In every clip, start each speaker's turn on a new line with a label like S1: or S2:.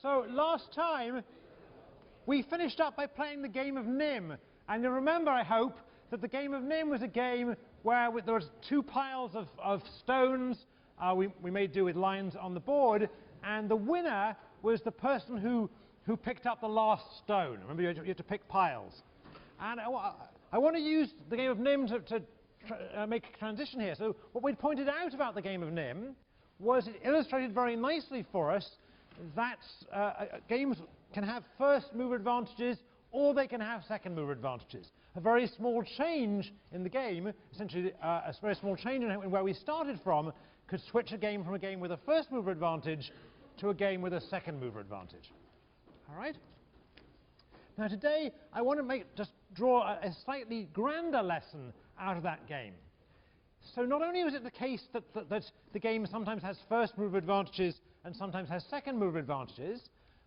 S1: So last time we finished up by playing the game of NIM, and you remember, I hope, that the game of NIM was a game where there was two piles of stones. We made do with lines on the board, and the winner was the person who picked up the last stone. Remember, you had to pick piles. And I want to use the game of NIM to make a transition here. So what we pointed out about the game of NIM was it illustrated very nicely for us that games can have first mover advantages or they can have second mover advantages. A very small change in the game, essentially a very small change in where we started from, could switch a game from a game with a first mover advantage to a game with a second mover advantage. All right? Now today I want to just draw a slightly grander lesson out of that game. So not only was it the case that the game sometimes has first mover advantages and sometimes has second mover advantages,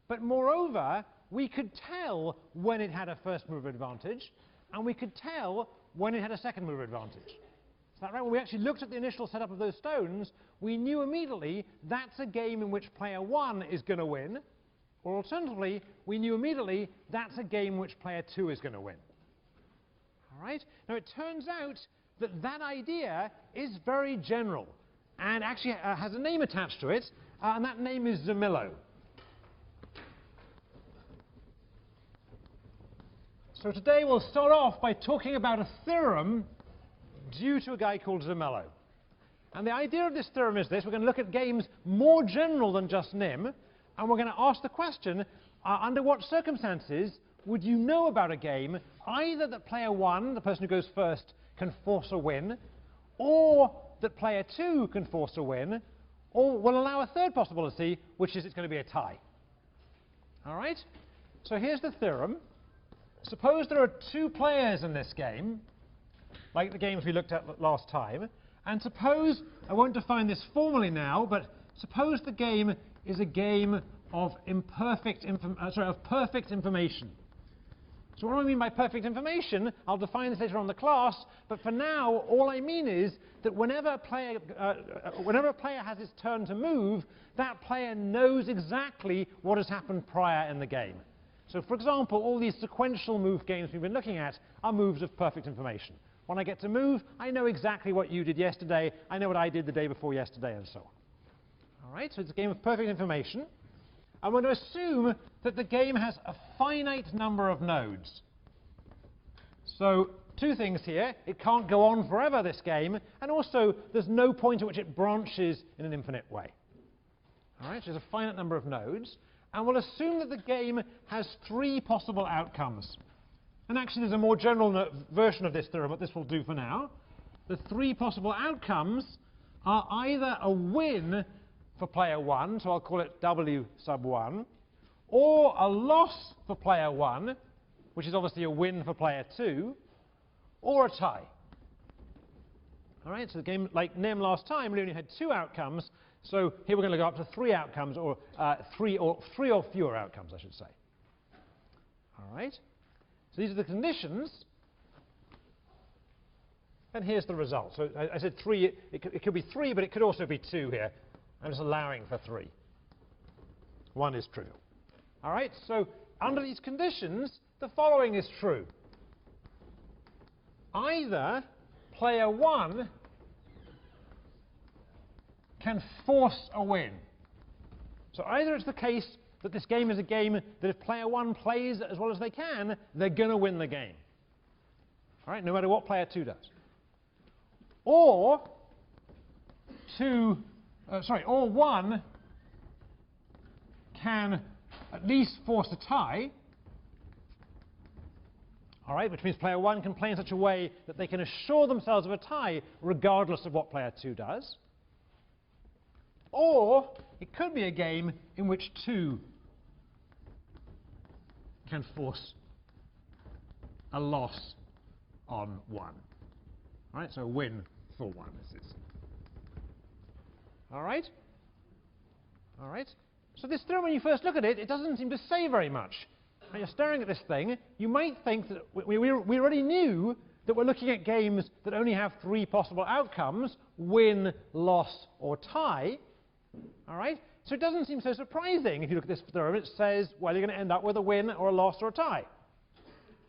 S1: but moreover, we could tell when it had a first mover advantage, and we could tell when it had a second mover advantage. Is that right? When we actually looked at the initial setup of those stones, we knew immediately that's a game in which player 1 is going to win, or alternatively, we knew immediately that's a game in which player 2 is going to win. All right? Now it turns out that that idea is very general and actually has a name attached to it, and that name is Zermelo. So today we'll start off by talking about a theorem due to a guy called Zermelo. And the idea of this theorem is this: we're going to look at games more general than just NIM, and we're going to ask the question, under what circumstances would you know about a game, either that player 1, the person who goes first, can force a win, or that player 2 can force a win, or will allow a third possibility, which is it's going to be a tie. All right? So here's the theorem. Suppose there are two players in this game, like the games we looked at last time, and suppose, I won't define this formally now, but suppose the game is a game of perfect information. So what do I mean by perfect information? I'll define this later on in the class, but for now, all I mean is that whenever a player has his turn to move, that player knows exactly what has happened prior in the game. So for example, all these sequential move games we've been looking at are moves of perfect information. When I get to move, I know exactly what you did yesterday, I know what I did the day before yesterday, and so on. All right, so it's a game of perfect information. I'm going to assume that the game has a finite number of nodes. So two things here: it can't go on forever, this game, and also there's no point at which it branches in an infinite way. All right, so there's a finite number of nodes. And we'll assume that the game has three possible outcomes. And actually, there's a more general version of this theorem, but this will do for now. The three possible outcomes are either a win for player 1, so I'll call it W sub 1, or a loss for player 1, which is obviously a win for player 2, or a tie. All right, so the game, like NIM last time, we only had two outcomes. So here we're going to go up to three outcomes, or three or fewer outcomes, I should say. All right. So these are the conditions, and here's the result. So I said three. It could be three, but it could also be two here. I'm just allowing for three. One is true. All right. So under these conditions, the following is true. Either player 1 can force a win. So either it's the case that this game is a game that if player 1 plays as well as they can, they're going to win the game. All right, no matter what player 2 does. Or or 1 can at least force a tie. All right, which means player 1 can play in such a way that they can assure themselves of a tie regardless of what player 2 does. Or it could be a game in which 2 can force a loss on 1. All right, so a win for 1 is this. All right? All right? So this theorem, when you first look at it, it doesn't seem to say very much. When you're staring at this thing, you might think that we already knew that we're looking at games that only have three possible outcomes: win, loss, or tie. All right? So it doesn't seem so surprising if you look at this theorem. It says, well, you're going to end up with a win or a loss or a tie.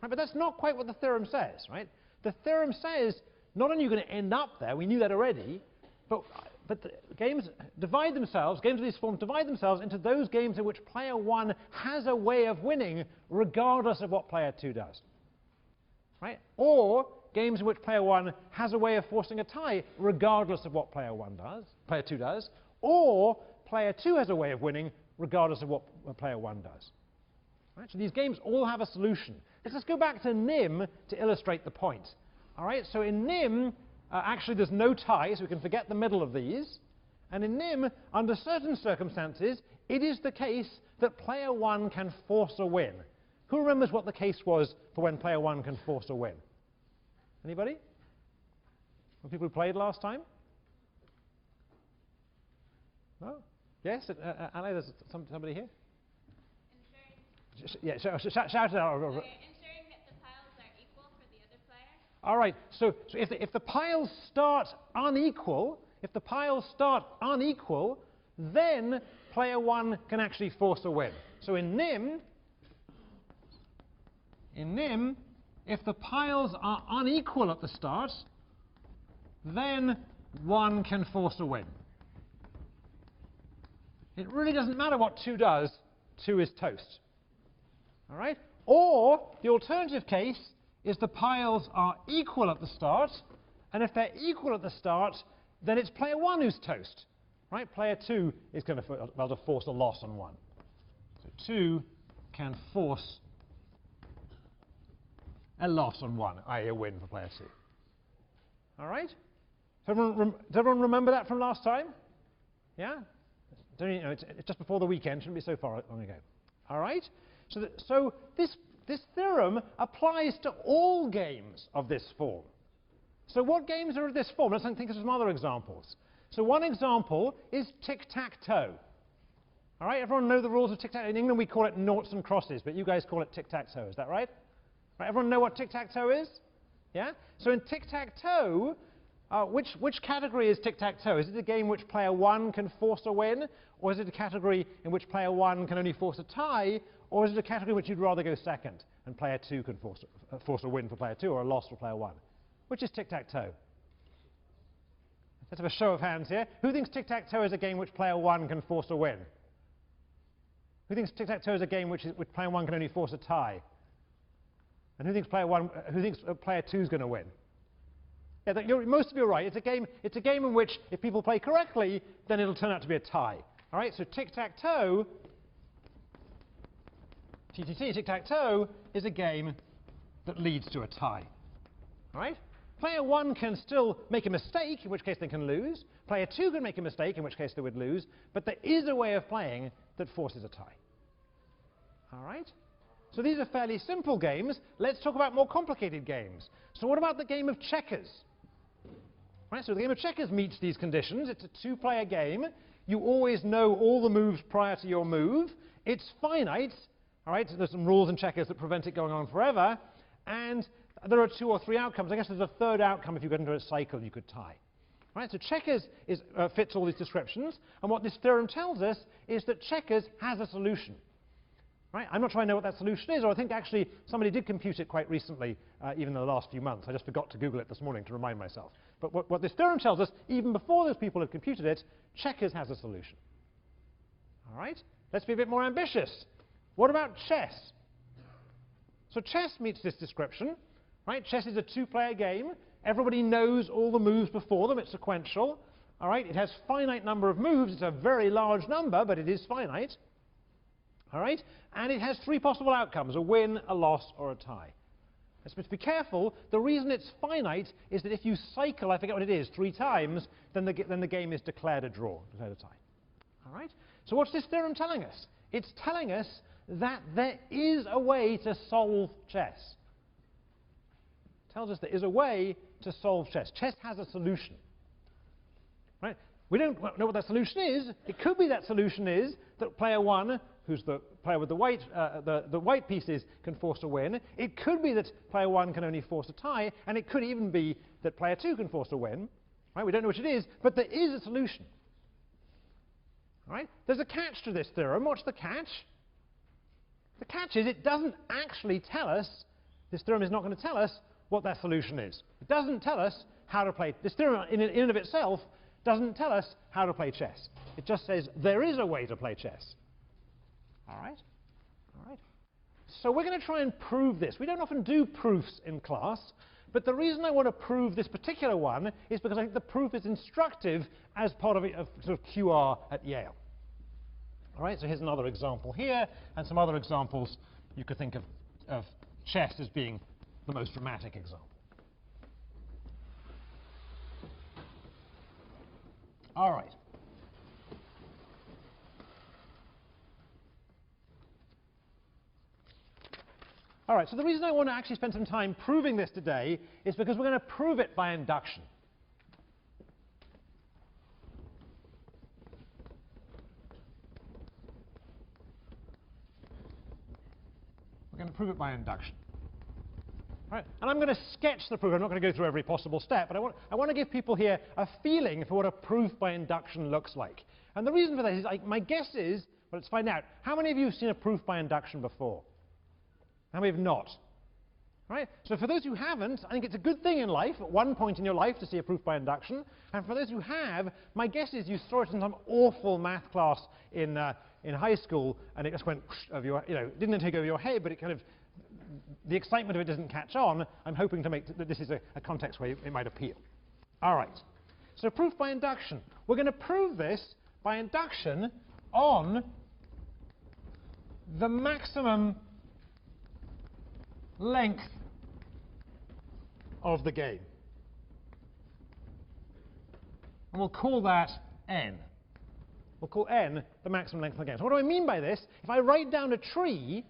S1: Right? But that's not quite what the theorem says, right? The theorem says not only are you going to end up there, we knew that already, but the games divide themselves, games of these forms divide themselves into those games in which player 1 has a way of winning regardless of what player 2 does. Right? Or games in which player 1 has a way of forcing a tie regardless of what player 2 does, or player 2 has a way of winning regardless of what player 1 does. Right? So these games all have a solution. Let's just go back to NIM to illustrate the point. All right? So in NIM, actually there's no tie, so we can forget the middle of these. And in NIM, under certain circumstances, it is the case that player 1 can force a win. Who remembers what the case was for when player 1 can force a win? Anybody? The people who played last time? No? Yes? Ali, there's somebody here? Yeah, shout it out.
S2: Ensuring that the piles are equal for the other player.
S1: All right. So if the piles start unequal, then player 1 can actually force a win. So in NIM, if the piles are unequal at the start, then 1 can force a win. It really doesn't matter what 2 does. 2 is toast. All right? Or the alternative case is the piles are equal at the start, and if they're equal at the start, then it's player 1 who's toast. Right? Player 2 is going to be able to force a loss on 1. So 2 can force a loss on 1, i.e. a win for player 2. All right? Does everyone remember that from last time? Yeah? It's just before the weekend, shouldn't be so far long ago. All right? So this theorem applies to all games of this form. So what games are of this form? Let's think of some other examples. So one example is tic-tac-toe. All right? Everyone know the rules of tic-tac-toe? In England we call it noughts and crosses, but you guys call it tic-tac-toe. Is that right? Right? Everyone know what tic-tac-toe is? Yeah? So in tic-tac-toe, which category is tic-tac-toe? Is it a game in which player 1 can force a win? Or is it a category in which player 1 can only force a tie? Or is it a category in which you'd rather go second and player 2 can force a win for player 2 or a loss for player 1? Which is tic-tac-toe? Let's have a show of hands here. Who thinks tic-tac-toe is a game in which player 1 can force a win? Who thinks tic-tac-toe is a game in which player 1 can only force a tie? And who thinks player 2 is going to win? Yeah, most of you are right. It's a game in which if people play correctly, then it'll turn out to be a tie. All right, so tic-tac-toe, tic-tac-toe is a game that leads to a tie. All right? Player 1 can still make a mistake, in which case they can lose. Player 2 can make a mistake, in which case they would lose. But there is a way of playing that forces a tie. All right? So these are fairly simple games. Let's talk about more complicated games. So what about the game of checkers? Right, so the game of checkers meets these conditions. It's a two-player game. You always know all the moves prior to your move. It's finite. All right, so there's some rules in checkers that prevent it going on forever. And there are 2 or 3 outcomes. I guess there's a third outcome if you get into a cycle, you could tie. All right, so checkers fits all these descriptions. And what this theorem tells us is that checkers has a solution. Right? I'm not sure I know what that solution is, or I think actually somebody did compute it quite recently, even in the last few months. I just forgot to Google it this morning to remind myself. But what this theorem tells us, even before those people had computed it, checkers has a solution. All right? Let's be a bit more ambitious. What about chess? So chess meets this description. Right? Chess is a two-player game. Everybody knows all the moves before them. It's sequential. All right? It has a finite number of moves. It's a very large number, but it is finite. All right? And it has 3 possible outcomes, a win, a loss, or a tie. Let's be careful. The reason it's finite is that if you cycle, I forget what it is, 3 times, then the game is declared a draw, declared a tie. All right? So what's this theorem telling us? It's telling us that there is a way to solve chess. It tells us there is a way to solve chess. Chess has a solution. Right? We don't know what that solution is. It could be that solution is that player 1, who's the player with the white pieces, can force a win. It could be that player 1 can only force a tie, and it could even be that player 2 can force a win. Right? We don't know which it is, but there is a solution. All right? There's a catch to this theorem. What's the catch? The catch is it doesn't actually tell us, this theorem is not going to tell us what that solution is. It doesn't tell us how to play, this theorem in and of itself doesn't tell us how to play chess. It just says there is a way to play chess. All right? All right. So we're going to try and prove this. We don't often do proofs in class, but the reason I want to prove this particular one is because I think the proof is instructive as part of sort of QR at Yale. All right, so here's another example here, and some other examples you could think of chess as being the most dramatic example. All right. All right, so the reason I want to actually spend some time proving this today is because we're going to prove it by induction. We're going to prove it by induction. All right, and I'm going to sketch the proof. I'm not going to go through every possible step, but I want to give people here a feeling for what a proof by induction looks like. And the reason for that is, my guess is, well, let's find out, how many of you have seen a proof by induction before? How many have not? Right? So for those who haven't, I think it's a good thing in life, at one point in your life, to see a proof by induction. And for those who have, my guess is you saw it in some awful math class in high school, and it just went over your, didn't take over your head, but it kind of, the excitement of it doesn't catch on. I'm hoping to make that this is a context where it might appeal. All right. So proof by induction. We're going to prove this by induction on the maximum length of the game. And we'll call that n. We'll call n the maximum length of the game. So what do I mean by this? If I write down a tree,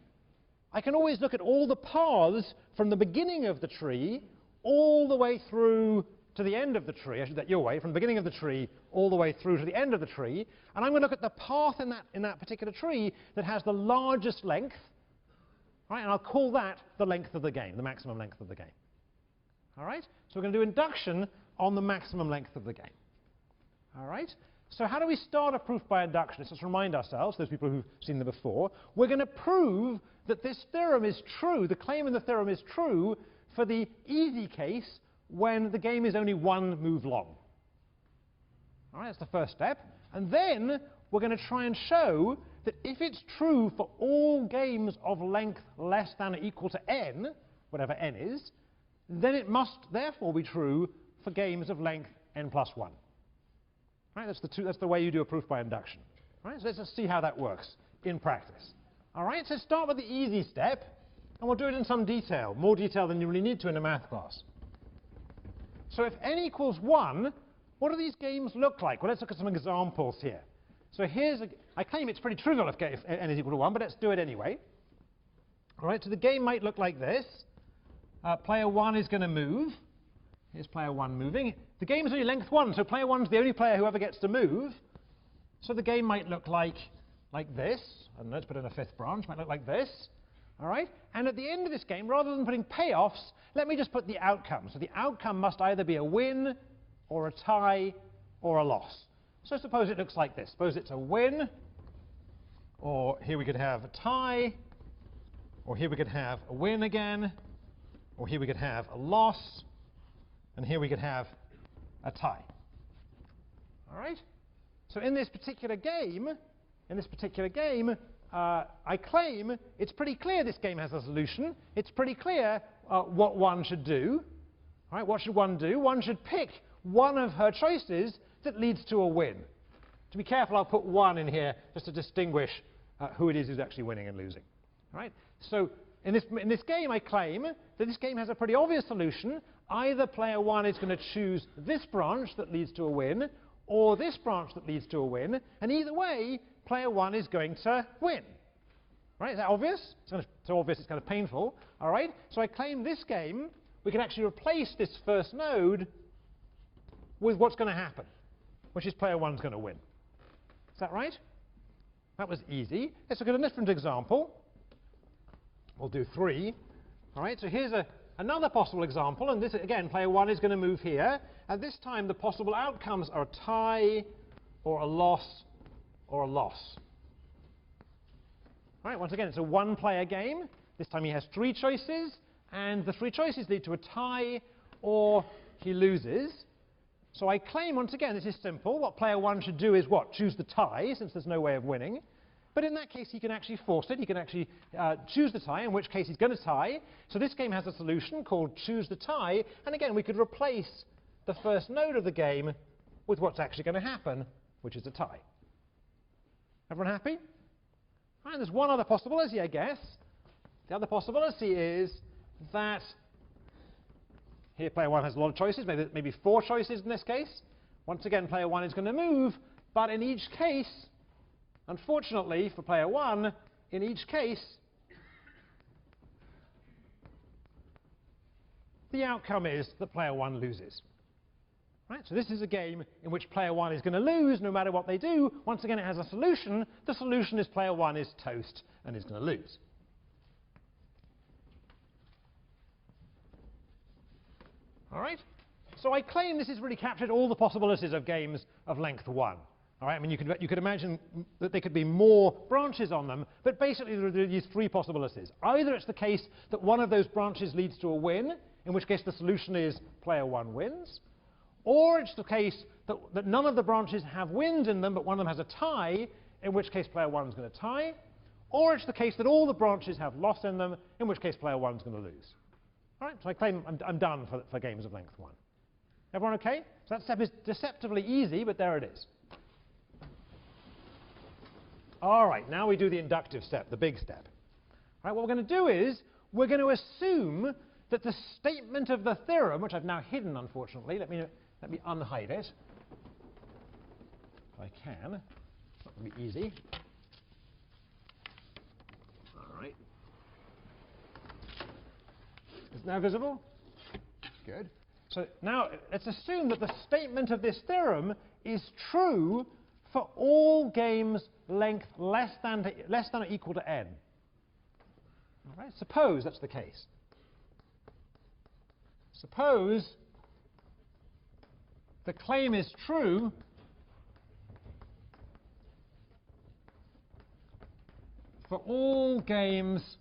S1: I can always look at all the paths from the beginning of the tree all the way through to the end of the tree. I should do that your way, from the beginning of the tree all the way through to the end of the tree. And I'm going to look at the path in that particular tree that has the largest length. Right, and I'll call that the length of the game, the maximum length of the game. All right? So we're going to do induction on the maximum length of the game. All right? So how do we start a proof by induction? Let's just remind ourselves, those people who've seen them before, we're going to prove that this theorem is true, the claim in the theorem is true for the easy case when the game is only one move long. All right, that's the first step. And then we're going to try and show that if it's true for all games of length less than or equal to n, whatever n is, then it must therefore be true for games of length n plus 1. Right, that's the way you do a proof by induction. Right, so let's just see how that works in practice. All right, so start with the easy step, and we'll do it in some detail, more detail than you really need to in a math class. So if n equals 1, what do these games look like? Well, let's look at some examples here. So I claim it's pretty trivial if n is equal to 1, but let's do it anyway. All right, so the game might look like this. Player 1 is going to move. Here's player 1 moving. The game is only length 1, so player 1 is the only player who ever gets to move. So the game might look like this. I don't know, let's put in a fifth branch. Might look like this. All right? And at the end of this game, rather than putting payoffs, let me just put the outcome. So the outcome must either be a win, or a tie, or a loss. So suppose it looks like this. Suppose it's a win, or here we could have a tie, or here we could have a win again, or here we could have a loss, and here we could have a tie. All right? So in this particular game, I claim it's pretty clear this game has a solution. It's pretty clear what one should do. All right, what should one do? One should pick one of her choices that leads to a win. To be careful, I'll put 1 in here just to distinguish who it is who's actually winning and losing. All right? So in this game, I claim that this game has a pretty obvious solution. Either player 1 is going to choose this branch that leads to a win, or this branch that leads to a win, and either way, player 1 is going to win. Right? Is that obvious? It's so obvious it's kind of painful. All right? So I claim this game, we can actually replace this first node with what's going to happen, which is player 1's going to win. Is that right? That was easy. Let's look at a different example. We'll do 3. All right, so here's another possible example, and this, again, player 1 is going to move here, and this time the possible outcomes are a tie, or a loss, or a loss. All right, once again, it's a one-player game. This time he has 3 choices, and the 3 choices lead to a tie or he loses. So I claim, once again, this is simple. What player 1 should do is what? Choose the tie, since there's no way of winning. But in that case, he can actually force it. He can actually choose the tie, in which case he's going to tie. So this game has a solution called choose the tie. And again, we could replace the first node of the game with what's actually going to happen, which is a tie. Everyone happy? And there's one other possibility, I guess. The other possibility is that here player 1 has a lot of choices, maybe 4 choices in this case. Once again, player 1 is going to move, but in each case, unfortunately for player 1, in each case, the outcome is that player 1 loses. Right? So this is a game in which player 1 is going to lose no matter what they do. Once again, it has a solution. The solution is player 1 is toast and is going to lose. All right? So I claim this has really captured all the possibilities of games of length 1. All right? I mean, you could imagine that there could be more branches on them, but basically there are these 3 possibilities. Either it's the case that one of those branches leads to a win, in which case the solution is player 1 wins. Or it's the case that none of the branches have wins in them, but one of them has a tie, in which case player 1 is going to tie. Or it's the case that all the branches have loss in them, in which case player 1 is going to lose. All right, so I claim I'm done for games of length 1. Everyone okay? So that step is deceptively easy, but there it is. All right, now we do the inductive step, the big step. All right, what we're going to do is we're going to assume that the statement of the theorem, which I've now hidden, unfortunately, let me unhide it, if I can. It's not going to be easy. All right. Is it now visible? Good. So now let's assume that the statement of this theorem is true for all games length less than or equal to n. All right. Suppose that's the case. Suppose the claim is true for all games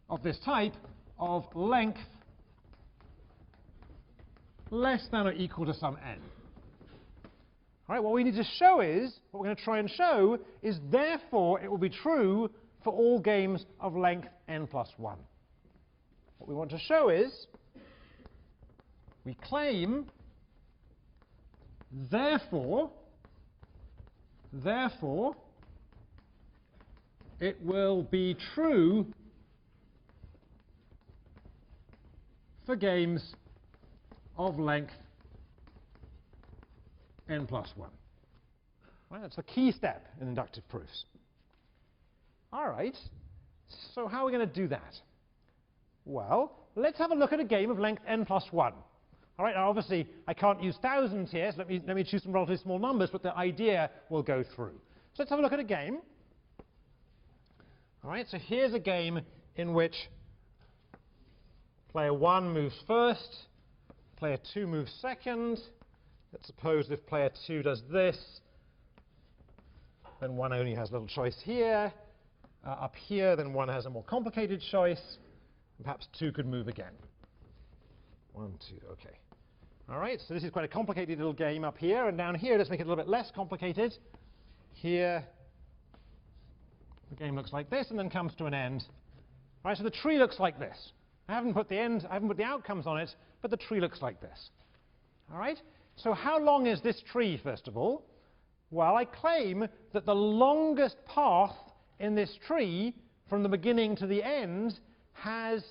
S1: of this type of length less than or equal to some n. All right, what we need to show is, what we're going to try and show is, therefore, it will be true for all games of length n plus 1. What we want to show is, we claim, therefore, it will be true for games of length n plus 1. Right, that's a key step in inductive proofs. All right, so how are we going to do that? Well, let's have a look at a game of length n plus 1. All right, now obviously I can't use thousands here, so let me choose some relatively small numbers, but the idea will go through. So let's have a look at a game. All right, so here's a game in which player 1 moves first, player 2 moves second. Let's suppose if player 2 does this, then 1 only has a little choice here. Up here, then 1 has a more complicated choice. And perhaps 2 could move again. 1, 2, okay. All right, so this is quite a complicated little game up here. And down here, let's make it a little bit less complicated. Here, the game looks like this and then comes to an end. All right, so the tree looks like this. I haven't put the outcomes on it, but the tree looks like this. All right, so how long is this tree, first of all? Well, I claim that the longest path in this tree from the beginning to the end has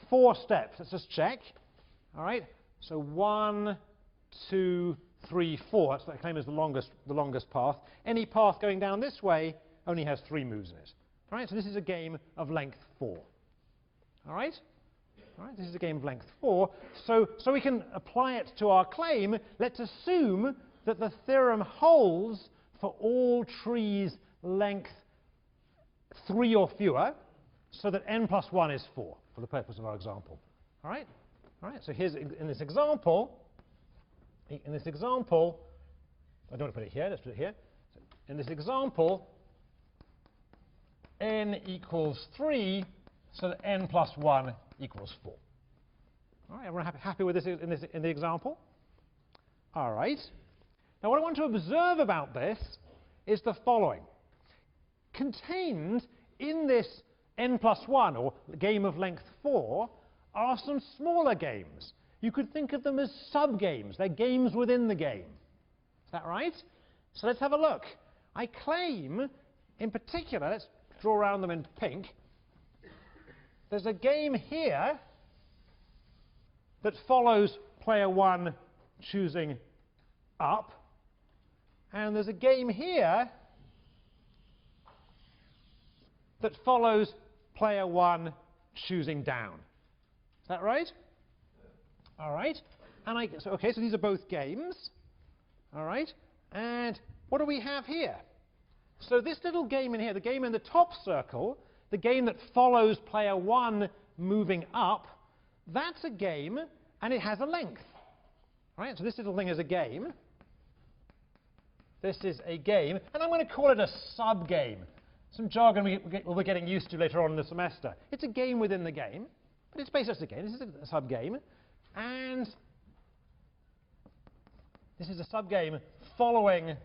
S1: 4 steps. Let's just check. All right, so 1, 2, 3, 4. That's what I claim is the longest path. Any path going down this way only has 3 moves in it. All right, so this is a game of length 4. All right? All right, this is a game of length 4. So we can apply it to our claim. Let's assume that the theorem holds for all trees length 3 or fewer, so that n plus 1 is 4 for the purpose of our example. All right? All right, so here's in this example, I don't want to put it here, let's put it here. So in this example, n equals 3, so that n plus 1 equals 4. All right, everyone happy with this in the example? All right. Now, what I want to observe about this is the following. Contained in this n plus 1, or game of length 4, are some smaller games. You could think of them as sub-games. They're games within the game. Is that right? So let's have a look. I claim, in particular, let's draw around them in pink. There's a game here that follows player 1 choosing up. And there's a game here that follows player 1 choosing down. Is that right? All right. And so these are both games. All right. And what do we have here? So this little game in here, the game in the top circle, the game that follows player 1 moving up, that's a game, and it has a length. All right. So this little thing is a game. This is a game, and I'm going to call it a sub-game. Some jargon we'll be getting used to later on in the semester. It's a game within the game, but it's basically a game. This is a sub-game, and this is a sub-game following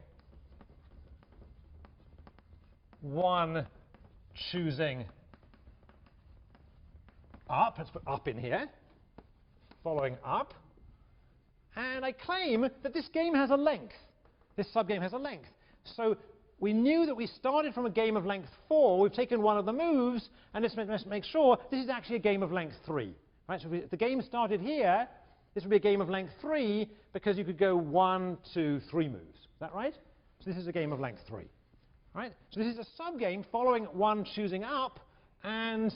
S1: 1 choosing up. Let's put up in here. Following up. And I claim that this game has a length. This sub-game has a length. So we knew that we started from a game of length 4. We've taken one of the moves, and let's make sure this is actually a game of length 3. Right? So if the game started here, this would be a game of length 3, because you could go 1, 2, 3 moves. Is that right? So this is a game of length 3. Right? So this is a sub-game following 1 choosing up, and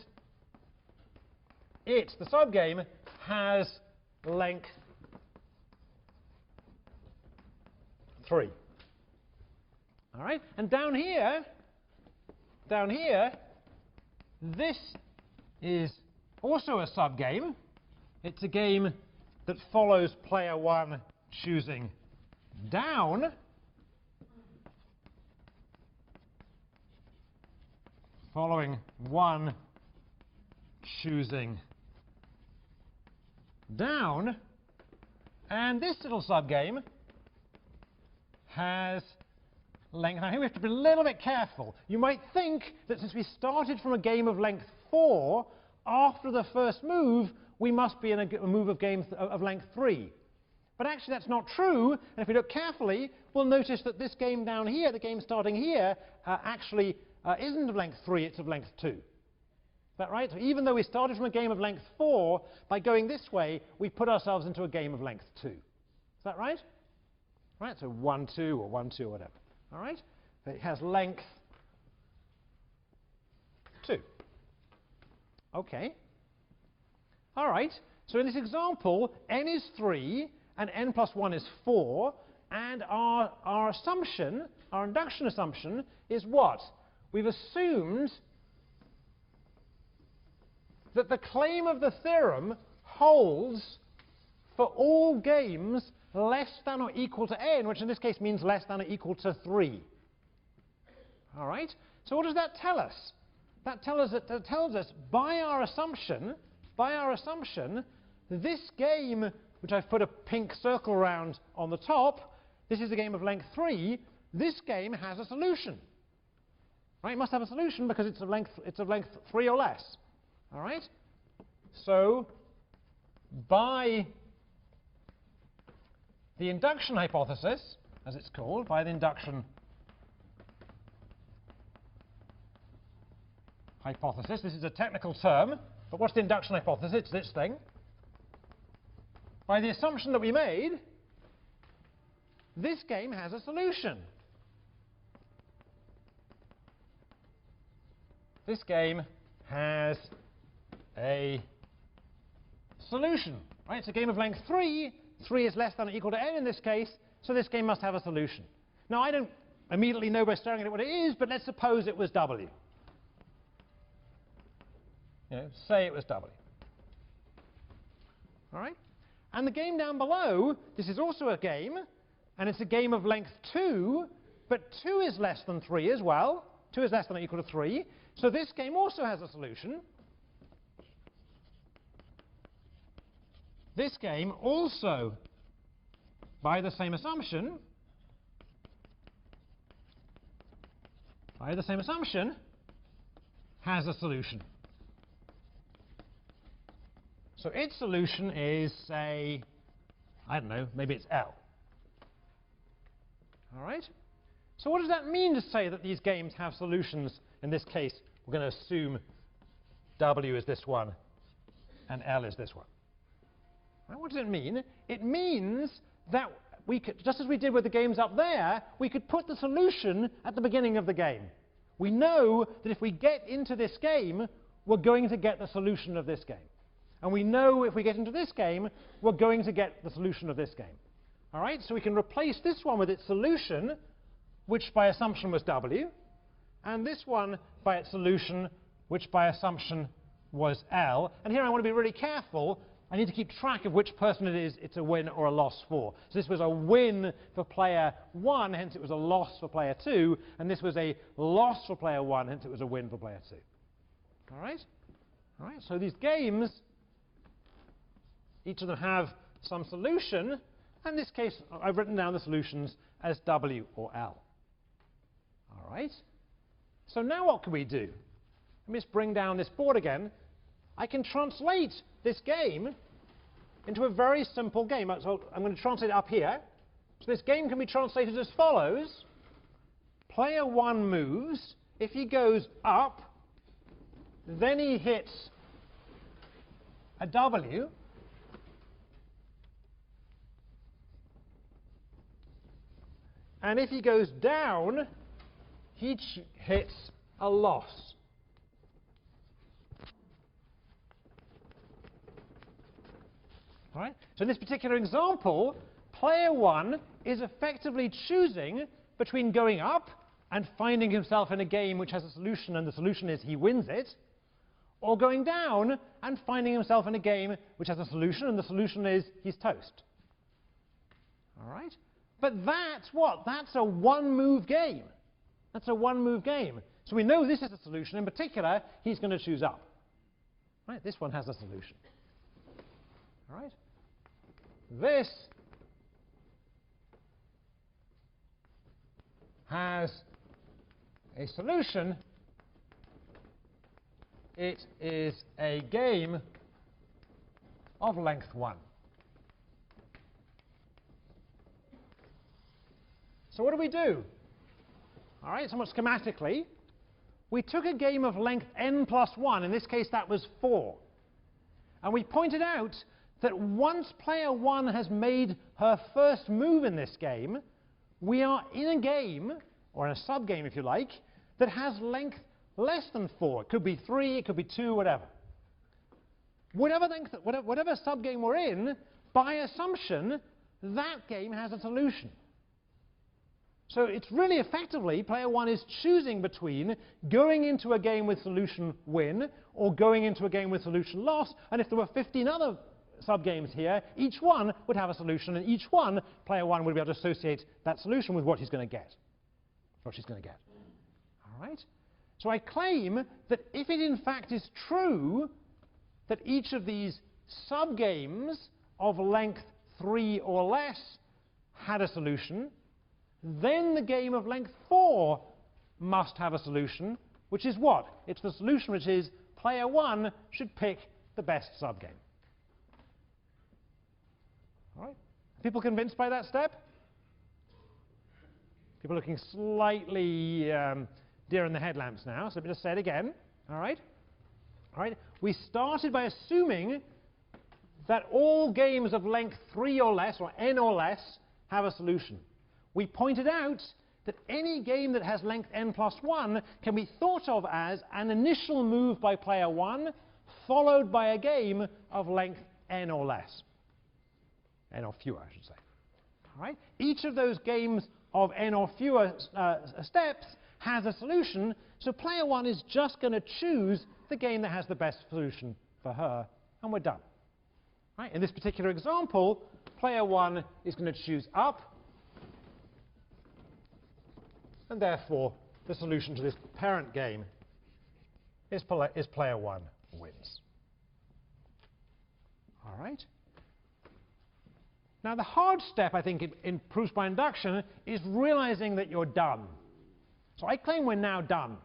S1: the sub-game, has length 3. All right? And down here, this is also a sub-game. It's a game that follows player 1 choosing down. Following 1 choosing down. And this little sub-game has length. Now, here we have to be a little bit careful. You might think that since we started from a game of length 4, after the first move, we must be in a move of length 3. But actually, that's not true. And if we look carefully, we'll notice that this game down here, the game starting here, actually isn't of length 3, it's of length 2. Is that right? So even though we started from a game of length 4, by going this way, we put ourselves into a game of length 2. Is that right? Right, so 1, 2, or 1, 2, or whatever. All right? It has length 2. OK. All right. So in this example, n is 3, and n plus 1 is 4. And our assumption, our induction assumption, is what? We've assumed that the claim of the theorem holds for all games less than or equal to n, which in this case means less than or equal to 3. All right? So what does that tell us? That tells us by our assumption, this game, which I've put a pink circle around on the top, this is a game of length 3, this game has a solution. Right? It must have a solution because it's of length 3 or less. All right? So by the induction hypothesis, as it's called, by the induction hypothesis, this is a technical term, but what's the induction hypothesis? It's this thing. By the assumption that we made, this game has a solution. This game has a solution. Right? It's a game of length 3. 3 is less than or equal to n in this case, so this game must have a solution. Now, I don't immediately know by staring at it what it is, but let's suppose it was W. Say it was W. All right? And the game down below, this is also a game, and it's a game of length 2, but 2 is less than 3 as well. 2 is less than or equal to 3. So this game also has a solution. This game also, by the same assumption, has a solution. So its solution is, say, I don't know, maybe it's L. All right? So what does that mean to say that these games have solutions? In this case, we're going to assume W is this one and L is this one. Right, what does it mean? It means that we could, just as we did with the games up there, we could put the solution at the beginning of the game. We know that if we get into this game, we're going to get the solution of this game. And we know if we get into this game, we're going to get the solution of this game. All right, so we can replace this one with its solution, which by assumption was W, and this one by its solution, which by assumption was L. And here I want to be really careful. I need to keep track of which person it is it's a win or a loss for. So this was a win for player 1, hence it was a loss for player 2, and this was a loss for player 1, hence it was a win for player 2. All right? All right, so these games, each of them have some solution. In this case, I've written down the solutions as W or L. All right? So now what can we do? Let me just bring down this board again. I can translate this game into a very simple game. So I'm going to translate it up here. So this game can be translated as follows. Player 1 moves. If he goes up, then he hits a W. And if he goes down, he hits a loss. All right? So in this particular example, player 1 is effectively choosing between going up and finding himself in a game which has a solution, and the solution is he wins it, or going down and finding himself in a game which has a solution, and the solution is he's toast. All right? But that's what? That's a one-move game. That's a one-move game. So we know this is a solution. In particular, he's going to choose up. Right? This one has a solution. All right? This has a solution. It is a game of length 1. So what do we do? All right, somewhat schematically, we took a game of length n plus 1. In this case, that was 4. And we pointed out that once player 1 has made her first move in this game, we are in a game, or in a sub-game if you like, that has length less than 4. It could be 3, it could be 2, whatever. Whatever sub-game we're in, by assumption, that game has a solution. So it's really effectively, player 1 is choosing between going into a game with solution win or going into a game with solution loss. And if there were 15 other sub-games here, each one would have a solution, and each one, player 1 would be able to associate that solution with what he's going to get. What she's going to get. All right? So I claim that if it in fact is true that each of these sub-games of length 3 or less had a solution, then the game of length 4 must have a solution, which is what? It's the solution which is player 1 should pick the best sub-game. All right? People convinced by that step? People looking slightly deer in the headlamps now, so let me just say it again. All right? All right? We started by assuming that all games of length 3 or less, or n or less, have a solution. We pointed out that any game that has length n plus 1 can be thought of as an initial move by player 1 followed by a game of length n or less. N or fewer, I should say. All right? Each of those games of n or fewer steps has a solution, so player 1 is just going to choose the game that has the best solution for her, and we're done. Right? In this particular example, player 1 is going to choose up. and therefore the solution to this parent game is player 1 wins. All right? Now, the hard step, I think, in proofs by induction is realizing that you're done. So I claim we're now done.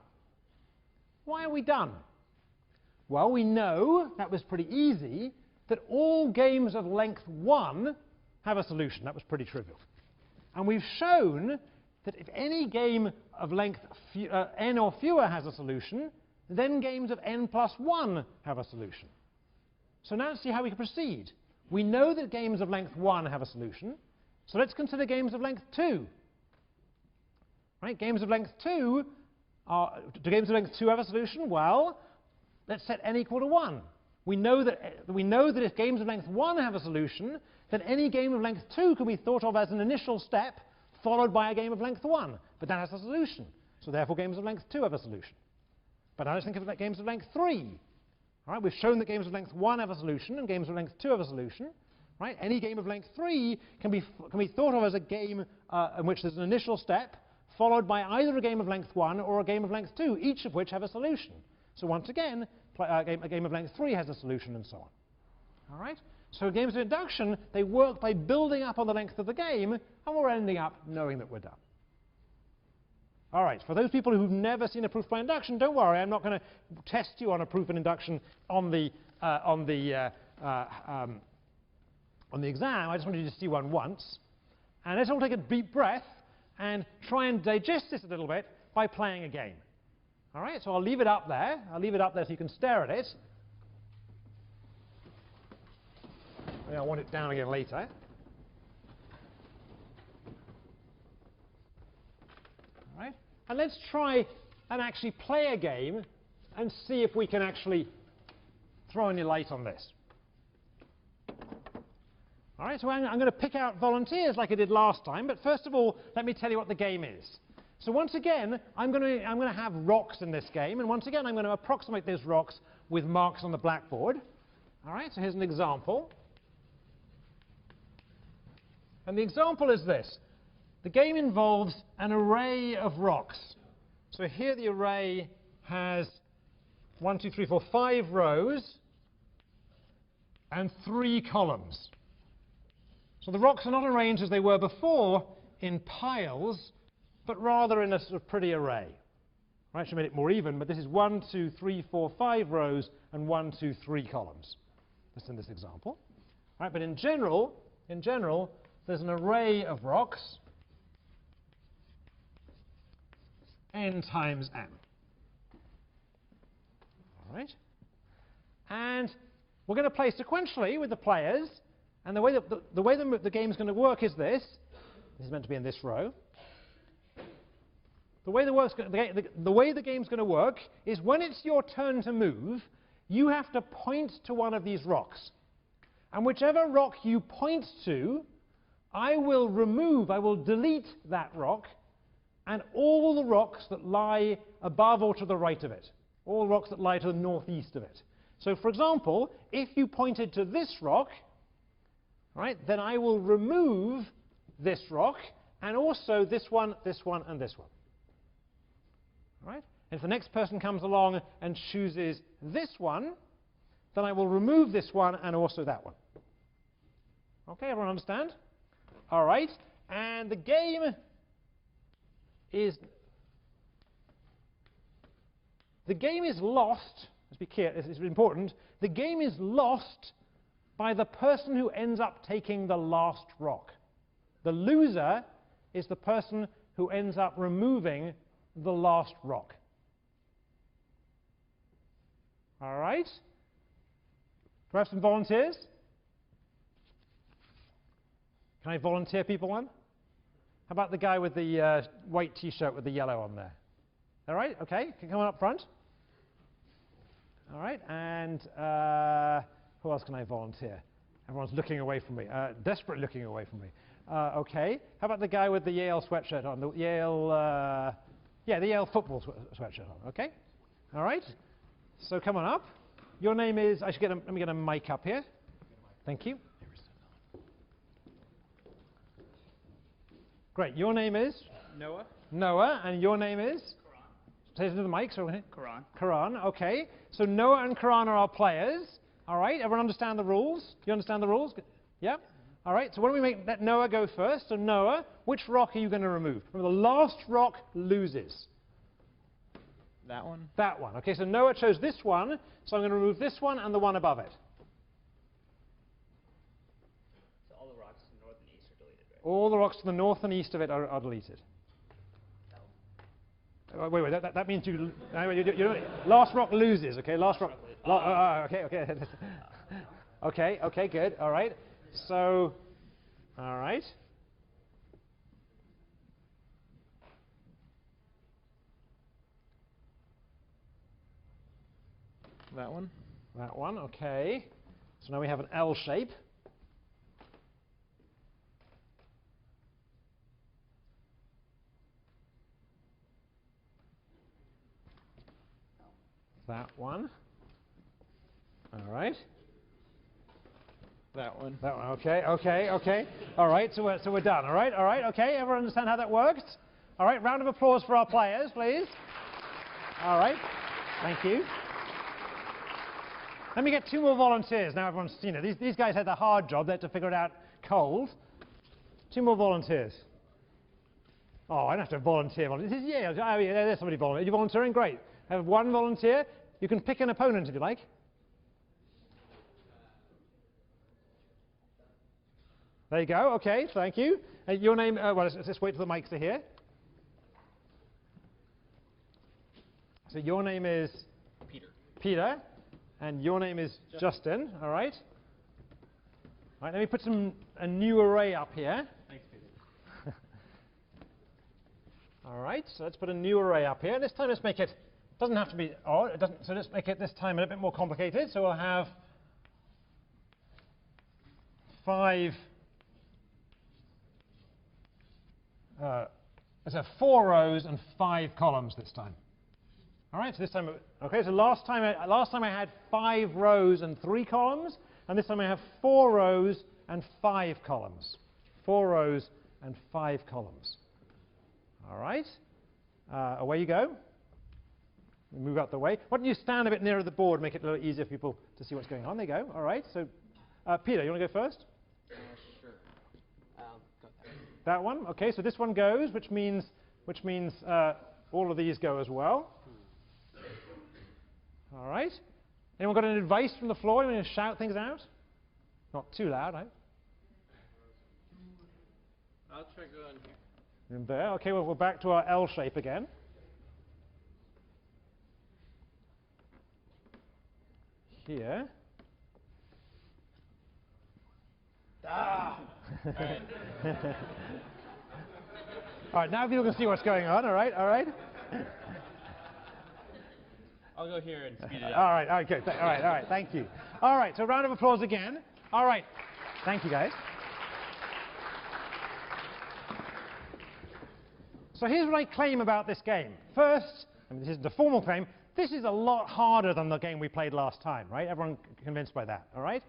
S1: Why are we done? Well, we know, that was pretty easy, that all games of length 1 have a solution. That was pretty trivial. And we've shown that if any game of length n or fewer has a solution, then games of n plus 1 have a solution. So now let's see how we can proceed. We know that games of length 1 have a solution, so let's consider games of length 2. Right? Games of length 2 do games of length 2 have a solution? Well, let's set n equal to 1. We know that if games of length 1 have a solution, then any game of length 2 can be thought of as an initial step followed by a game of length 1. But that has a solution. So therefore, games of length 2 have a solution. But now let's think of games of length 3. All right, we've shown that games of length 1 have a solution and games of length 2 have a solution. Right? Any game of length 3 can be thought of as a game in which there's an initial step followed by either a game of length 1 or a game of length 2, each of which have a solution. So once again, a game of length 3 has a solution and so on. All right? So games of induction, they work by building up on the length of the game, and we're ending up knowing that we're done. All right, for those people who've never seen a proof by induction, don't worry, I'm not going to test you on a proof in induction on the exam. I just wanted you to see one once. And let's all take a deep breath and try and digest this a little bit by playing a game. All right, so I'll leave it up there. I'll leave it up there so you can stare at it. I want it down again later. All right, and let's try and actually play a game and see if we can actually throw any light on this. All right, so I'm going to pick out volunteers like I did last time, but first of all, let me tell you what the game is. So once again, I'm going to have rocks in this game, and once again, I'm going to approximate those rocks with marks on the blackboard. All right, so here's an example. And the example is this. The game involves an array of rocks. So here the array has 5 rows and 3 columns. So the rocks are not arranged as they were before in piles, but rather in a sort of pretty array. I actually made it more even, but this is 1, 2, 3, 4, 5 rows and 1, 2, 3 columns. That's in this example. All right, but in general, there's an array of rocks, n times m. All right, and we're going to play sequentially with the players. And the way the game is going to work is this. This is meant to be in this row. The way the game is going to work is when it's your turn to move, you have to point to one of these rocks. And whichever rock you point to, I will delete that rock and all the rocks that lie above or to the right of it, all the rocks that lie to the northeast of it. So for example, if you pointed to this rock, right, then I will remove this rock and also this one, and this one. Right? And if the next person comes along and chooses this one, then I will remove this one and also that one. Okay, everyone understand? All right, and the game is lost. Let's be clear, this is important. The game is lost by the person who ends up taking the last rock. The loser is the person who ends up removing the last rock. All right? Do I have some volunteers? Can I volunteer people on? How about the guy with the white T-shirt with the yellow on there? All right, okay, can you come on up front? All right, and who else can I volunteer? Everyone's looking away from me, desperately looking away from me. Okay, how about the guy with the Yale sweatshirt on, the Yale, the Yale football sweatshirt on, okay? All right, so come on up. Your name is, let me get a mic up here. Thank you. Great, your name is?
S3: Noah.
S1: Noah, and your name is? Say it into the mic. So
S3: Quran.
S1: Karan, okay. So Noah and Karan are our players. All right, everyone understand the rules? You understand the rules? Yeah? All right, so why don't we let Noah go first? So Noah, which rock are you going to remove? Remember, the last rock loses.
S3: That one?
S1: That one. Okay, so Noah chose this one, so I'm going to remove this one and the one above it.
S3: So all the rocks to the north and east are deleted, right?
S1: All the rocks to the north and east of it are deleted. Wait, that means you last rock loses, okay? Last rock. Okay, good. All right. So, all right.
S3: That one?
S1: That one, okay. So now we have an L shape. That one. All right.
S3: That one.
S1: That one. Okay. All right. So we're done. All right. Okay. Everyone understand how that works? All right. Round of applause for our players, please. All right. Thank you. Let me get 2 more volunteers. Now everyone's seen it. These guys had the hard job. They had to figure it out cold. 2 more volunteers. Oh, I don't have to volunteer. Yeah, there's somebody volunteering. You're volunteering? Great. I have 1 volunteer. You can pick an opponent if you like. There you go. Okay, thank you. Your name, well, let's wait till the mics are here. So your name is? Peter. And your name is Justin. All right. All right, let me put a new array up here.
S3: Thanks, Peter.
S1: All right, so let's put a new array up here. This time let's make it, doesn't have to be odd, it doesn't, so let's make it this time a little bit more complicated. So we'll have 5, let's have 4 rows and 5 columns this time. All right, so this time, okay, so last time I had 5 rows and 3 columns, and this time I have 4 rows and 5 columns. 4 rows and 5 columns. All right, away you go. Move out the way. Why don't you stand a bit nearer the board, make it a little easier for people to see what's going on. There you go. All right, so Peter, you want to go first?
S3: Sure. I'll go there.
S1: That one? Okay, so this one goes, which means all of these go as well. All right. Anyone got any advice from the floor? You want to shout things out? Not too loud, right?
S3: I'll try going here.
S1: In there. Okay, well, we're back to our L shape again. Here.
S3: Ah!
S1: All right, now people can see what's going on. All right.
S3: I'll go here and speed it up.
S1: All right, good. All right, thank you. All right, so round of applause again. All right, thank you, guys. So here's what I claim about this game. First, and this isn't a formal claim, this is a lot harder than the game we played last time, right? Everyone convinced by that, all right?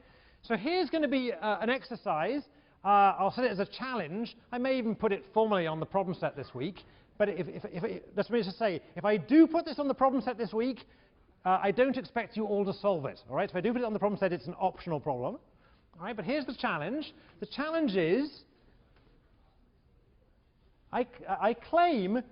S1: So here's going to be an exercise. I'll set it as a challenge. I may even put it formally on the problem set this week. But that's me to say, if I do put this on the problem set this week, I don't expect you all to solve it. All right? If I do put it on the problem set, it's an optional problem. All right? But here's the challenge. The challenge is, I claim,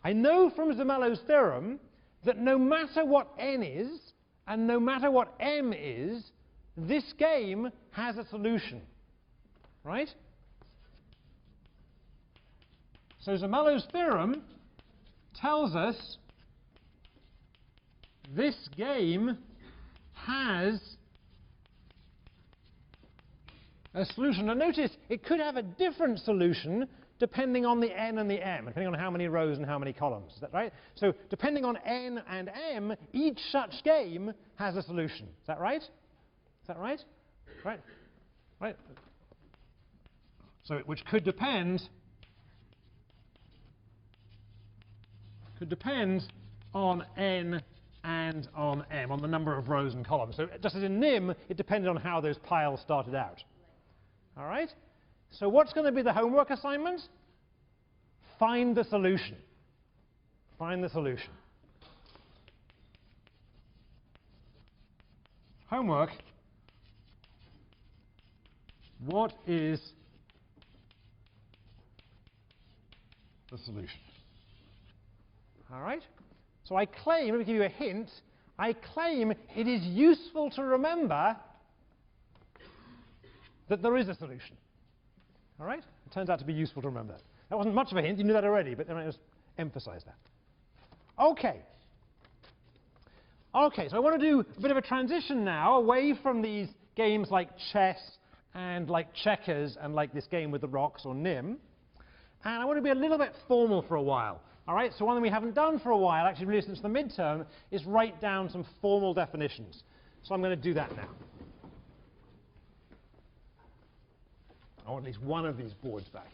S1: I know from Zermelo's theorem that no matter what n is, and no matter what m is, this game has a solution. Right? So Zermelo's theorem tells us this game has a solution. Now notice, it could have a different solution depending on the n and the m, depending on how many rows and how many columns. Is that right? So depending on n and m, each such game has a solution. Is that right? Is that right? Right. So which could depend on n and on m, on the number of rows and columns. So just as in NIM, it depended on how those piles started out. All right? So what's going to be the homework assignment? find the solution. Find the solution. Homework. What is the solution? All right? So I claim, let me give you a hint, I claim it is useful to remember that there is a solution. All right? It turns out to be useful to remember that. That wasn't much of a hint, you knew that already, but then I just emphasize that. Okay. Okay, so I want to do a bit of a transition now away from these games like chess and like checkers and like this game with the rocks or NIM. And I want to be a little bit formal for a while. All right, so one thing we haven't done for a while, actually really since the midterm, is write down some formal definitions. So I'm going to do that now. I want at least one of these boards back.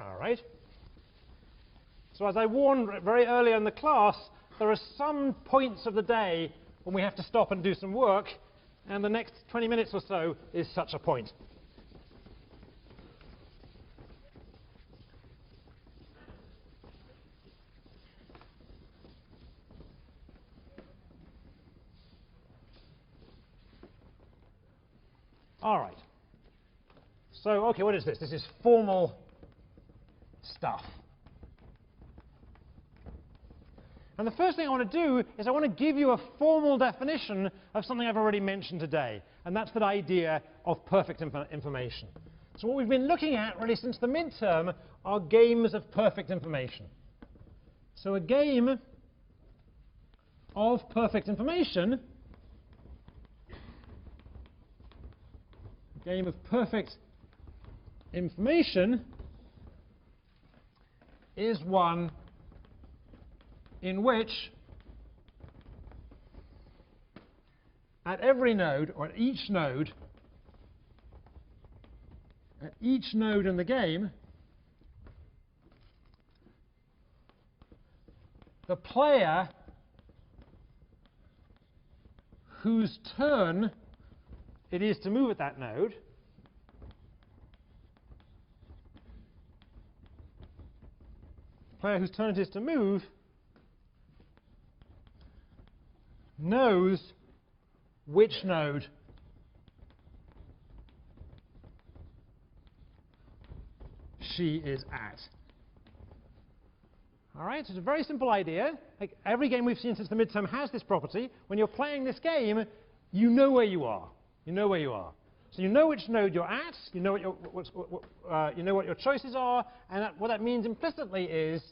S1: All right. So as I warned very early in the class, there are some points of the day when we have to stop and do some work, and the next 20 minutes or so is such a point. All right. So, okay, what is this? This is formal stuff. And the first thing I want to do is I want to give you a formal definition of something I've already mentioned today, and that's that idea of perfect information. So what we've been looking at really since the midterm are games of perfect information. So a game of perfect information, is one in which at every node, or at each node in the game, the player whose turn it is to move at that node knows which node she is at. All right, so it's a very simple idea. Like every game we've seen since the midterm has this property. When you're playing this game, you know where you are. You know where you are. So you know which node you're at. You know you know what your choices are, and what that means implicitly is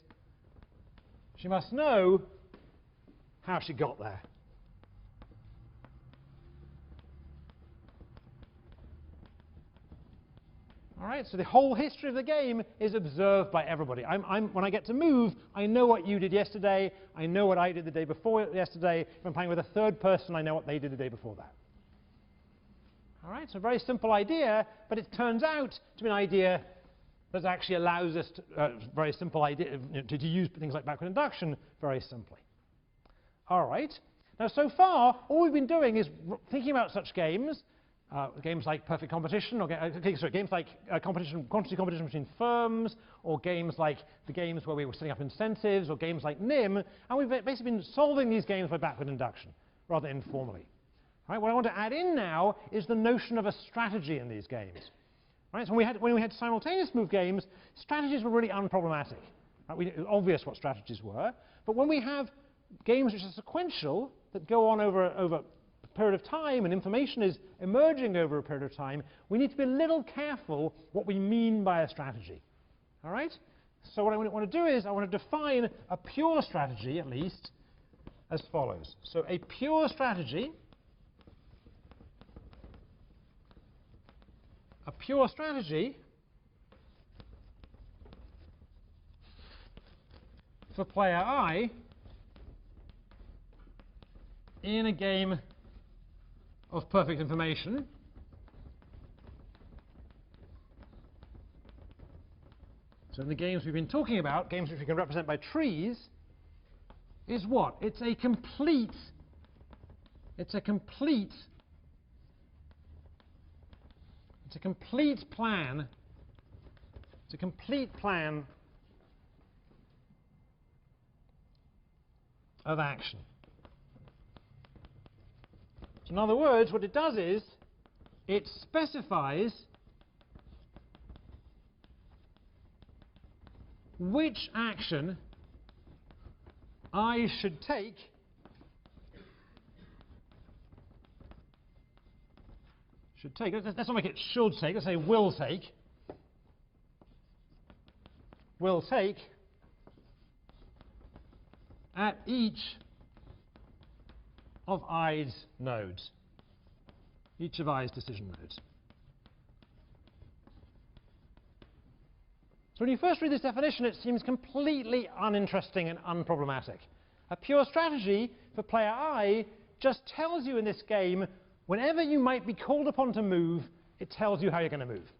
S1: she must know how she got there. All right, so the whole history of the game is observed by everybody. When I get to move, I know what you did yesterday. I know what I did the day before yesterday. If I'm playing with a third person, I know what they did the day before that. All right, so a very simple idea, but it turns out to be an idea that actually allows us to, very simple idea, to use things like backward induction very simply. All right, now so far, all we've been doing is thinking about such games, games like perfect competition, or games like quantity competition between firms, or games like the games where we were setting up incentives, or games like NIM, and we've basically been solving these games by backward induction, rather informally. All right, what I want to add in now is the notion of a strategy in these games. All right, so when we had simultaneous move games, strategies were really unproblematic. Right, it was obvious what strategies were, but when we have games which are sequential, that go on over a period of time, and information is emerging over a period of time, we need to be a little careful what we mean by a strategy. All right? So what I want to do is I want to define a pure strategy, at least, as follows. So a pure strategy for player I in a game of perfect information So in the games we've been talking about, games which we can represent by trees, is what? It's a complete plan. It's a complete plan of action. So in other words, what it does is it specifies which action I should take let's not make it should take, let's say will take at each of I's nodes, each of I's decision nodes. So when you first read this definition, it seems completely uninteresting and unproblematic. A pure strategy for player I just tells you in this game, whenever you might be called upon to move, it tells you how you're going to move.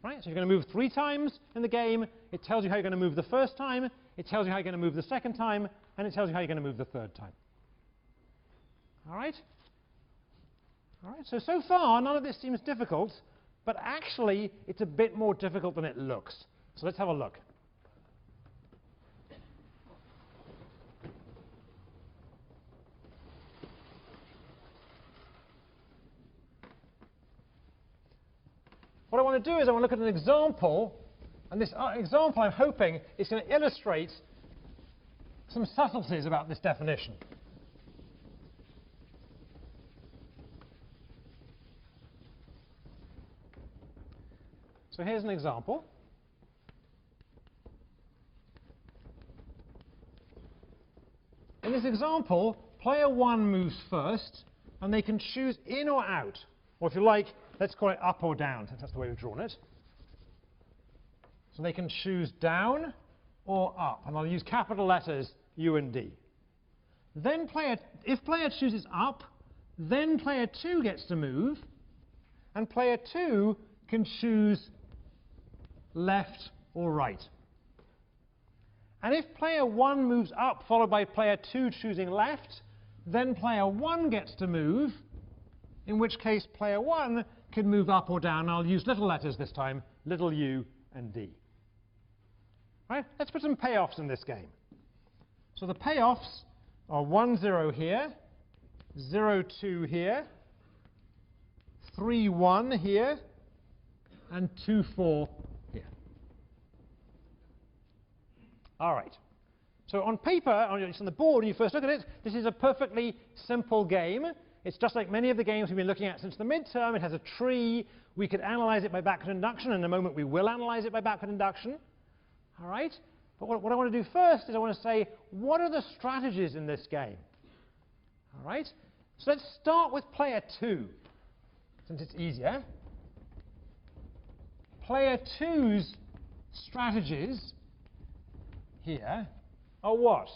S1: Right? So you're going to move 3 times in the game, it tells you how you're going to move the first time, it tells you how you're going to move the second time, and it tells you how you're going to move the third time. All right? All right, so far, none of this seems difficult, but actually, it's a bit more difficult than it looks. So let's have a look. What I want to do is I want to look at an example, and this example I'm hoping is going to illustrate some subtleties about this definition. So here's an example. In this example, player 1 moves first, and they can choose in or out. Or if you like, let's call it up or down, since that's the way we've drawn it. So they can choose down or up, and I'll use capital letters U and D. Then if player chooses up, then player 2 gets to move, and player 2 can choose left or right. And if player 1 moves up, followed by player 2 choosing left, then player 1 gets to move, in which case player 1 can move up or down. I'll use little letters this time, little u and d. Right? Let's put some payoffs in this game. So the payoffs are 1, 0 here, 0, 2 here, 3, 1 here, and 2, 4 here. All right. So on paper, it's on the board, when you first look at it, this is a perfectly simple game. It's just like many of the games we've been looking at since the midterm. It has a tree. We could analyze it by backward induction. In a moment, we will analyze it by backward induction. All right? But what I want to do first is I want to say, what are the strategies in this game? All right? So let's start with player 2, since it's easier. Player 2's strategies here are what?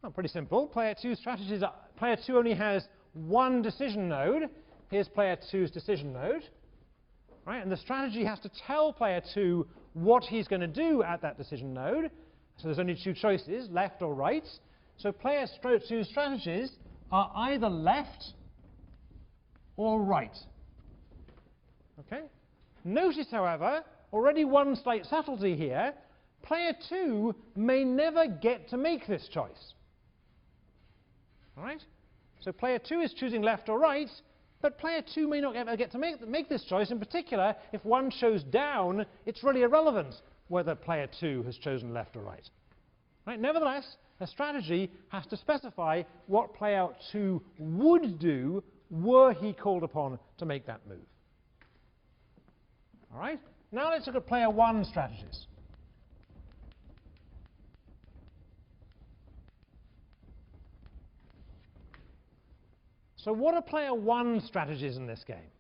S1: Well, pretty simple. Player 2's strategies are, player 2 only has one decision node. Here's player 2's decision node. Right? And the strategy has to tell player 2 what he's going to do at that decision node. So there's only 2 choices, left or right. So player 2's strategies are either left or right. Okay? Notice, however, already one slight subtlety here. Player 2 may never get to make this choice. All right? So player 2 is choosing left or right, but player 2 may not ever get to make this choice. In particular, if one chose down, it's really irrelevant whether player 2 has chosen left or right. Right? Nevertheless, a strategy has to specify what player 2 would do were he called upon to make that move. All right? Now let's look at player 1's strategies. So what are player 1's strategies in this game?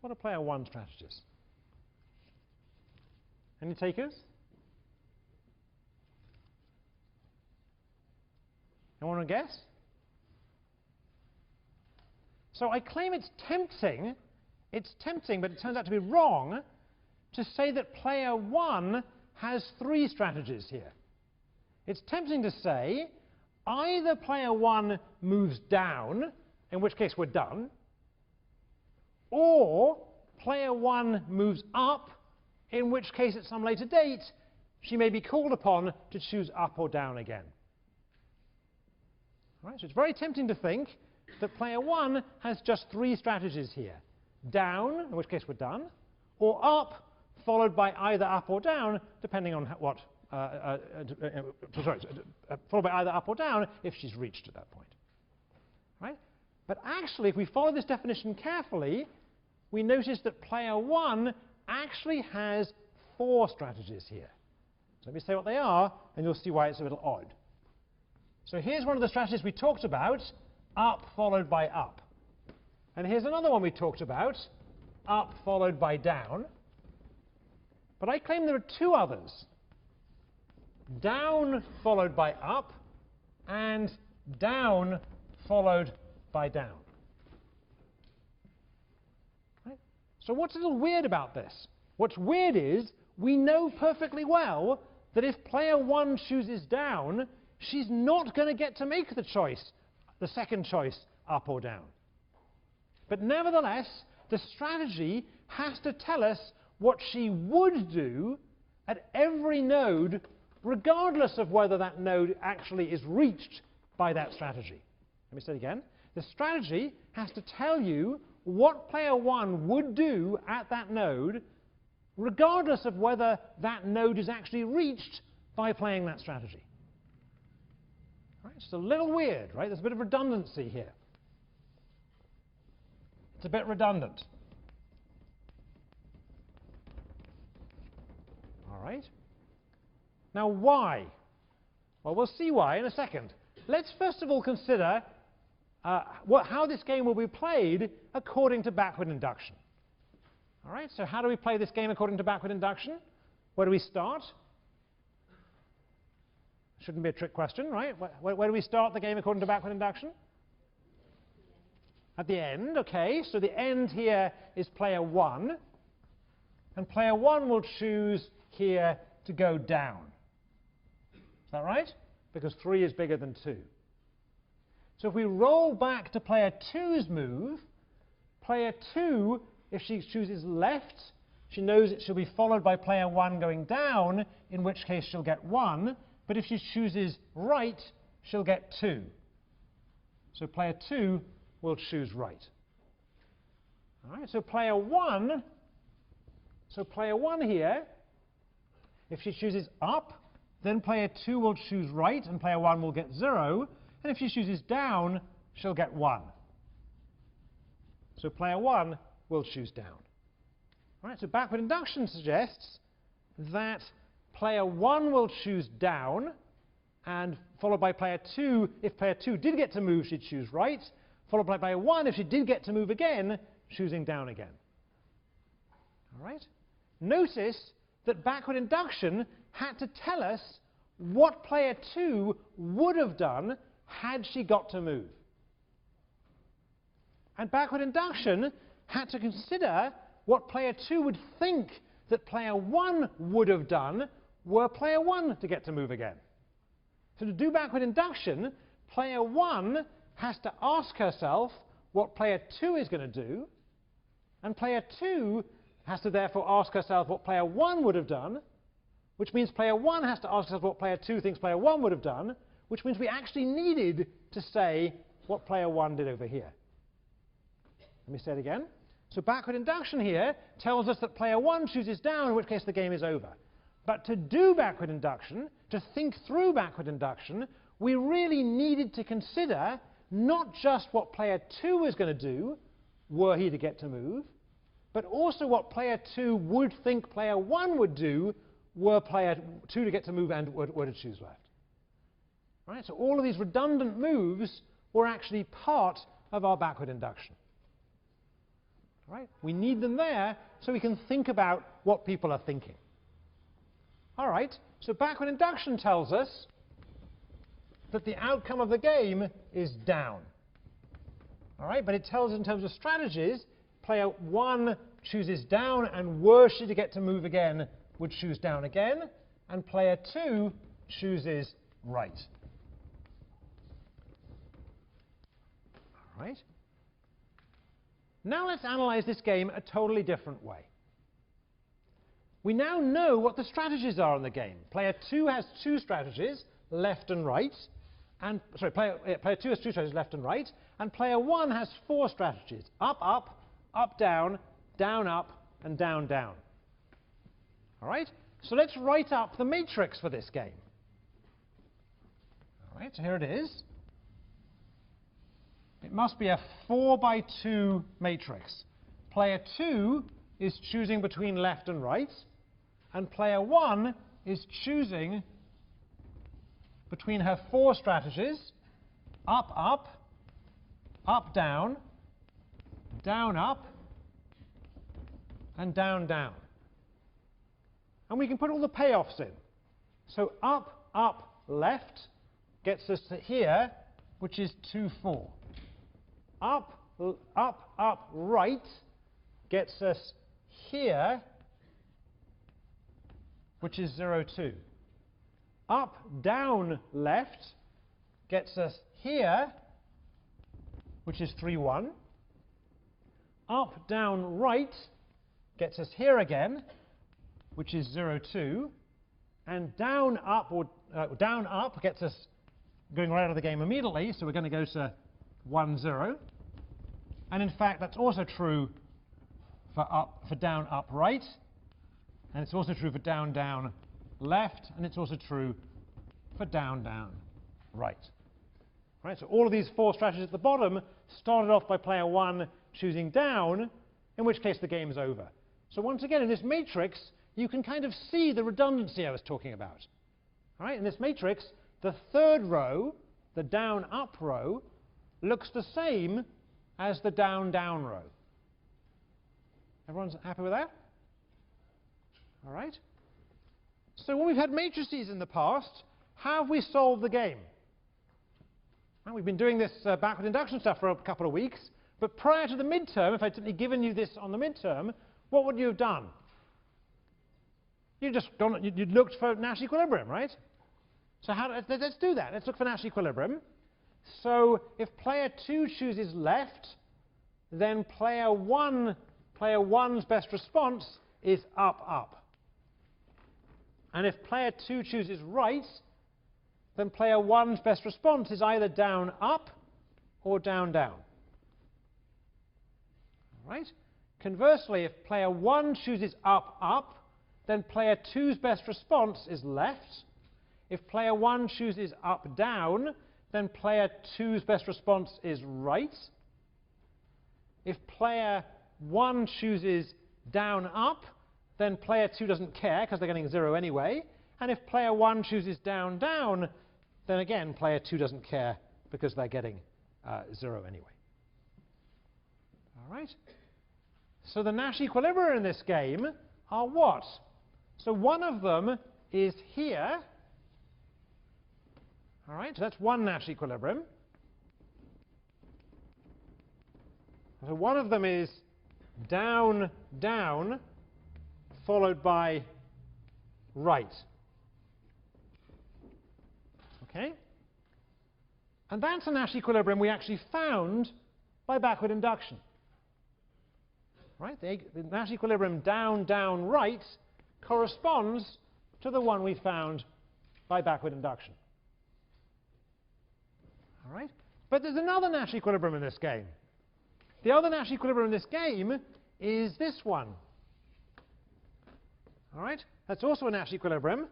S1: What are player 1's strategies? Any takers? Anyone want to guess? So I claim it's tempting, but it turns out to be wrong, to say that player 1 has 3 strategies here. It's tempting to say either player 1 moves down, in which case we're done, or player 1 moves up, in which case at some later date she may be called upon to choose up or down again. Right, so it's very tempting to think that player 1 has just 3 strategies here. Down, in which case we're done, or up, followed by either up or down, depending on what, followed by either up or down if she's reached at that point. Right? But actually, if we follow this definition carefully, we notice that player 1 actually has 4 strategies here. So let me say what they are, and you'll see why it's a little odd. So here's one of the strategies we talked about, up followed by up. And here's another one we talked about, up followed by down. But I claim there are 2 others, down followed by up, and down followed by down. Right? So what's a little weird about this? What's weird is we know perfectly well that if player 1 chooses down, she's not going to get to make the choice, the second choice, up or down. But nevertheless, the strategy has to tell us what she would do at every node, regardless of whether that node actually is reached by that strategy. Let me say it again. The strategy has to tell you what player 1 would do at that node, regardless of whether that node is actually reached by playing that strategy. Right? It's a little weird, right? There's a bit of redundancy here. It's a bit redundant. All right. Now, why? Well, we'll see why in a second. Let's first of all consider how this game will be played according to backward induction. All right. So how do we play this game according to backward induction? Where do we start? Shouldn't be a trick question, right? Where do we start the game according to backward induction? At the end, okay. So the end here is player 1. And player 1 will choose here to go down. Is that right? Because 3 is bigger than 2. So if we roll back to player 2's move, player 2, if she chooses left, she knows it she'll be followed by player 1 going down, in which case she'll get 1. But if she chooses right, she'll get 2. So player 2 will choose right. All right, so player 1 here, if she chooses up, then player 2 will choose right, and player 1 will get 0. And if she chooses down, she'll get 1. So player 1 will choose down. All right, so backward induction suggests that player 1 will choose down, and followed by player 2. If player 2 did get to move, she'd choose right, followed by player 1. If she did get to move again, choosing down again. All right? Notice that backward induction had to tell us what player 2 would have done had she got to move. And backward induction had to consider what player 2 would think that player 1 would have done were player 1 to get to move again. So to do backward induction, player 1 has to ask herself what player 2 is going to do, and player 2 has to therefore ask herself what player 1 would have done, which means player 1 has to ask herself what player 2 thinks player 1 would have done, which means we actually needed to say what player 1 did over here. Let me say it again. So backward induction here tells us that player 1 chooses down, in which case the game is over. But to do backward induction, to think through backward induction, we really needed to consider not just what player 2 was going to do, were he to get to move, but also what player 2 would think player 1 would do, were player 2 to get to move and were to choose left. Right? So all of these redundant moves were actually part of our backward induction. Right? We need them there so we can think about what people are thinking. All right, so backward induction tells us that the outcome of the game is down. All right, but it tells us in terms of strategies, player 1 chooses down, and were she to get to move again, would choose down again. And player 2 chooses right. All right. Now let's analyze this game a totally different way. We now know what the strategies are in the game. Player 2 has two strategies, left and right. And player 2 has two strategies, left and right. And player 1 has four strategies, up, up, up, down, up, and down, down. All right? So let's write up the matrix for this game. All right, so here it is. It must be a 4 by 2 matrix. Player 2 is choosing between left and right, and player 1 is choosing between her four strategies, up, up, up, down, up, and down, down. And we can put all the payoffs in. So up, up, left gets us to here, which is 2, 4. Up, up, up, right gets us here, which is 0, 2. Up, down, left gets us here, which is 3, 1. Up, down, right gets us here again, which is 0, 2. And down, up, down, up gets us going right out of the game immediately, so we're going to go to 1, 0. And in fact, that's also true for down, up, right. And it's also true for down, down, left. And it's also true for down, down, right. Right, so all of these four strategies at the bottom started off by player 1 choosing down, in which case the game is over. So once again, in this matrix, you can kind of see the redundancy I was talking about. All right, in this matrix, the third row, the down-up row, looks the same as the down-down row. Everyone's happy with that? All right. So when we've had matrices in the past, how have we solved the game? Well, we've been doing this backward induction stuff for a couple of weeks, but prior to the midterm, if I'd simply given you this on the midterm, what would you have done? You'd looked for Nash equilibrium, right? So let's do that. Let's look for Nash equilibrium. So if player 2 chooses left, then player 1's best response is up, up. And if player 2 chooses right, then player 1's best response is either down, up, or down, down. All right? Conversely, if player 1 chooses up, up, then player 2's best response is left. If player 1 chooses up, down, then player 2's best response is right. If player 1 chooses down, up, then player 2 doesn't care because they're getting 0 anyway. And if player 1 chooses down, down, then again player 2 doesn't care because they're getting 0 anyway. All right? So the Nash equilibria in this game are what? So one of them is here. All right, so that's one Nash equilibrium. So one of them is down, down, followed by right. Okay? And that's a Nash equilibrium we actually found by backward induction. Right? The Nash equilibrium down, down, right corresponds to the one we found by backward induction. All right? But there's another Nash equilibrium in this game. The other Nash equilibrium in this game is this one. All right? That's also a Nash equilibrium.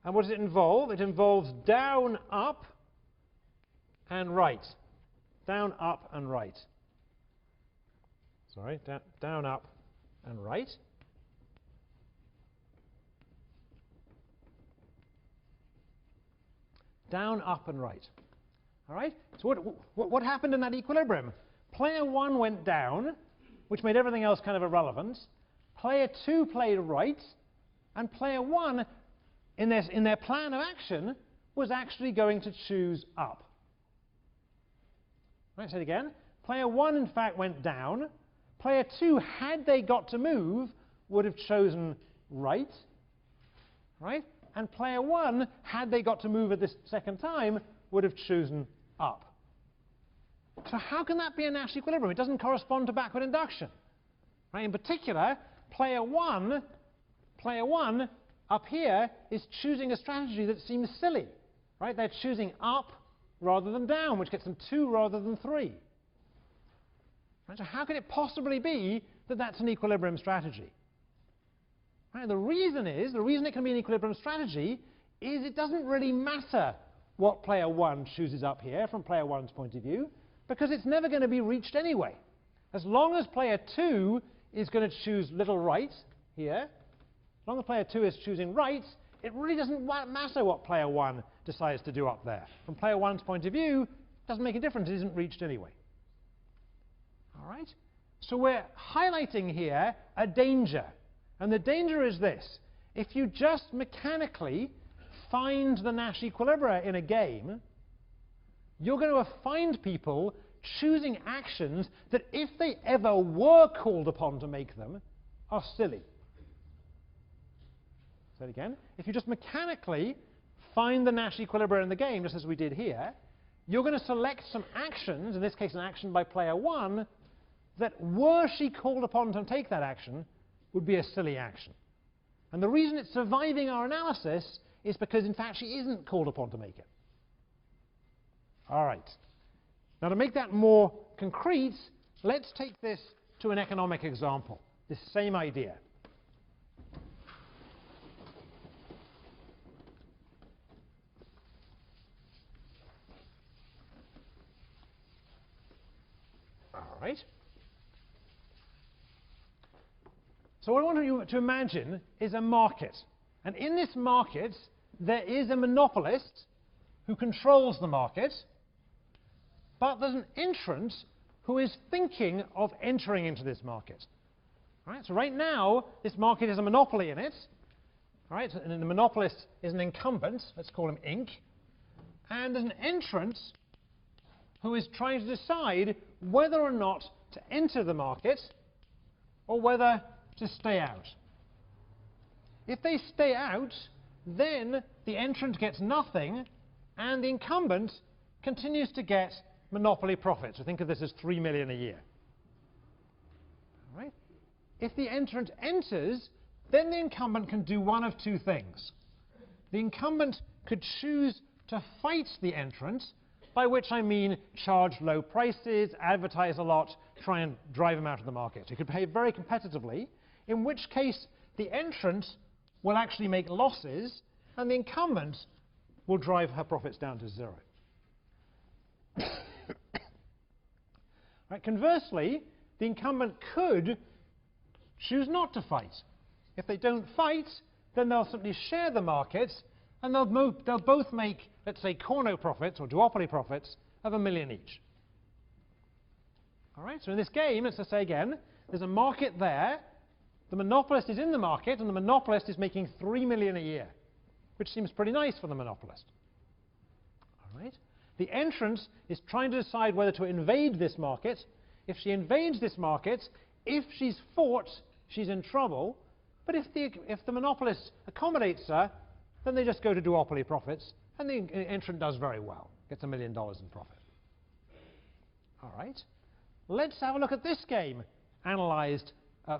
S1: And what does it involve? It involves down, up, and right. Down, up, and right. Sorry, down, up, and right. Down, up, and right. All right? So what happened in that equilibrium? Player 1 went down, which made everything else kind of irrelevant. Player 2 played right, and player 1, in their plan of action, was actually going to choose up. Right, say it again. Player 1, in fact, went down. Player 2, had they got to move, would have chosen right, right? And player 1, had they got to move at this second time, would have chosen up. So how can that be a Nash equilibrium? It doesn't correspond to backward induction. Right? In particular, player 1 up here is choosing a strategy that seems silly. Right? They're choosing up rather than down, which gets them 2 rather than 3. Right? So how can it possibly be that that's an equilibrium strategy? Right? The reason it can be an equilibrium strategy is it doesn't really matter what player 1 chooses up here from player 1's point of view, because it's never going to be reached anyway. As long as player 2 is going to choose little right here, as long as player 2 is choosing right, it really doesn't matter what player 1 decides to do up there. From player 1's point of view, it doesn't make a difference, it isn't reached anyway. All right? So we're highlighting here a danger. And the danger is this. If you just mechanically find the Nash equilibria in a game, you're going to find people choosing actions that, if they ever were called upon to make them, are silly. Say it again. If you just mechanically find the Nash equilibria in the game, just as we did here, you're going to select some actions, in this case an action by player 1, that, were she called upon to take that action, would be a silly action. And the reason it's surviving our analysis is because, in fact, she isn't called upon to make it. All right. Now, to make that more concrete, let's take this to an economic example, this same idea. All right. So what I want you to imagine is a market. And in this market, there is a monopolist who controls the market, but there's an entrant who is thinking of entering into this market. All right, so right now, this market has a monopoly in it. All right, and the monopolist is an incumbent. Let's call him Inc. And there's an entrant who is trying to decide whether or not to enter the market or whether to stay out. If they stay out, then the entrant gets nothing, and the incumbent continues to get monopoly profits. So think of this as 3 million a year. All right? If the entrant enters, then the incumbent can do one of two things. The incumbent could choose to fight the entrant, by which I mean charge low prices, advertise a lot, try and drive them out of the market. So you could behave very competitively, in which case the entrant will actually make losses, and the incumbent will drive her profits down to 0. Right, conversely, the incumbent could choose not to fight. If they don't fight, then they'll simply share the market, and they'll both make, let's say, corno profits or duopoly profits of $1 million each. All right, so in this game, let's just say again, there's a market there. The monopolist is in the market, and the monopolist is making 3 million a year, which seems pretty nice for the monopolist. All right? The entrant is trying to decide whether to invade this market. If she invades this market, if she's fought, she's in trouble. But if the monopolist accommodates her, then they just go to duopoly profits, and the entrant does very well, gets $1 million in profit. All right? Let's have a look at this game, analyzed.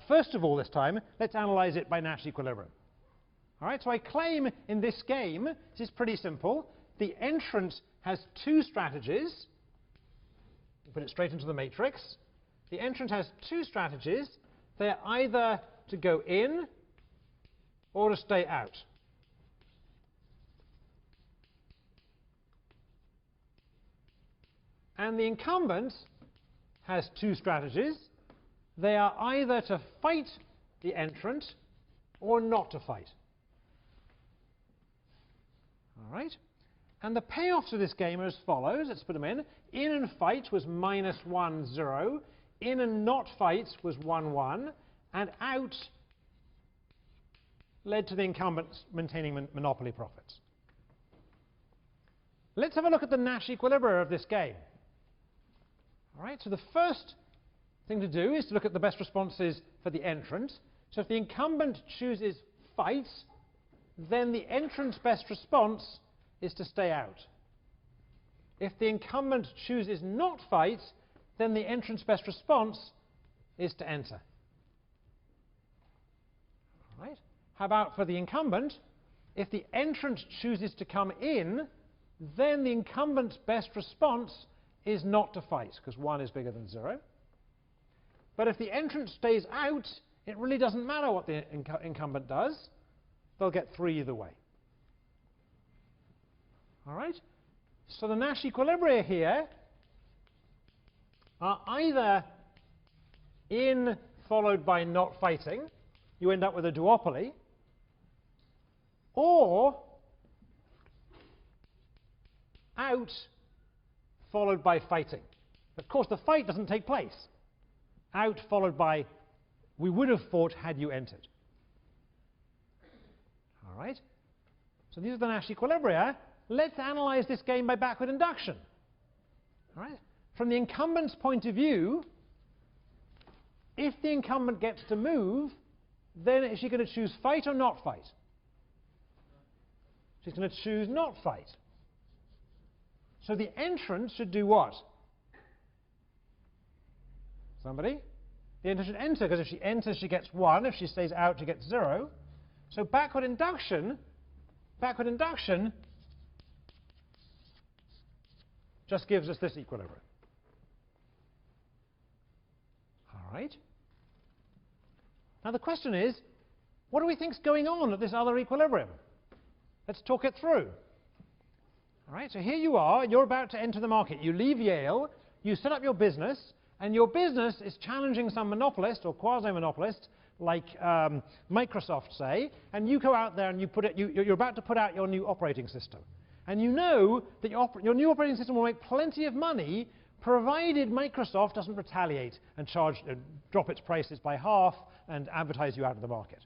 S1: First of all, this time, let's analyze it by Nash equilibrium. All right, so I claim in this game, this is pretty simple. The entrant has 2 strategies. Put it straight into the matrix. The entrant has 2 strategies. They're either to go in or to stay out. And the incumbent has 2 strategies. They are either to fight the entrant or not to fight. All right? And the payoffs of this game are as follows. Let's put them in. In and fight was -1, 0. In and not fight was 1, 1. And out led to the incumbent maintaining monopoly profits. Let's have a look at the Nash equilibria of this game. All right, so the first thing to do is to look at the best responses for the entrant. So if the incumbent chooses fight, then the entrant's best response is to stay out. If the incumbent chooses not fight, then the entrant's best response is to enter. All right? How about for the incumbent? If the entrant chooses to come in, then the incumbent's best response is not to fight, because 1 is bigger than 0. But if the entrant stays out, it really doesn't matter what the incumbent does. They'll get 3 either way. All right? So the Nash equilibria here are either in followed by not fighting. You end up with a duopoly. Or out followed by fighting. Of course, the fight doesn't take place. Out followed by we would have fought had you entered. All right? So these are the Nash equilibria. Let's analyze this game by backward induction. All right? From the incumbent's point of view, if the incumbent gets to move, then is she going to choose fight or not fight? She's going to choose not fight. So the entrant should do what? Somebody? The entrant should enter, because if she enters, she gets 1. If she stays out, she gets 0. So backward induction just gives us this equilibrium. All right? Now the question is, what do we think is going on at this other equilibrium? Let's talk it through. All right, so here you are, you're about to enter the market. You leave Yale, you set up your business, and your business is challenging some monopolist or quasi-monopolist, like Microsoft, say, and you go out there and you're about to put out your new operating system. And you know that your new operating system will make plenty of money, provided Microsoft doesn't retaliate and drop its prices by half and advertise you out of the market.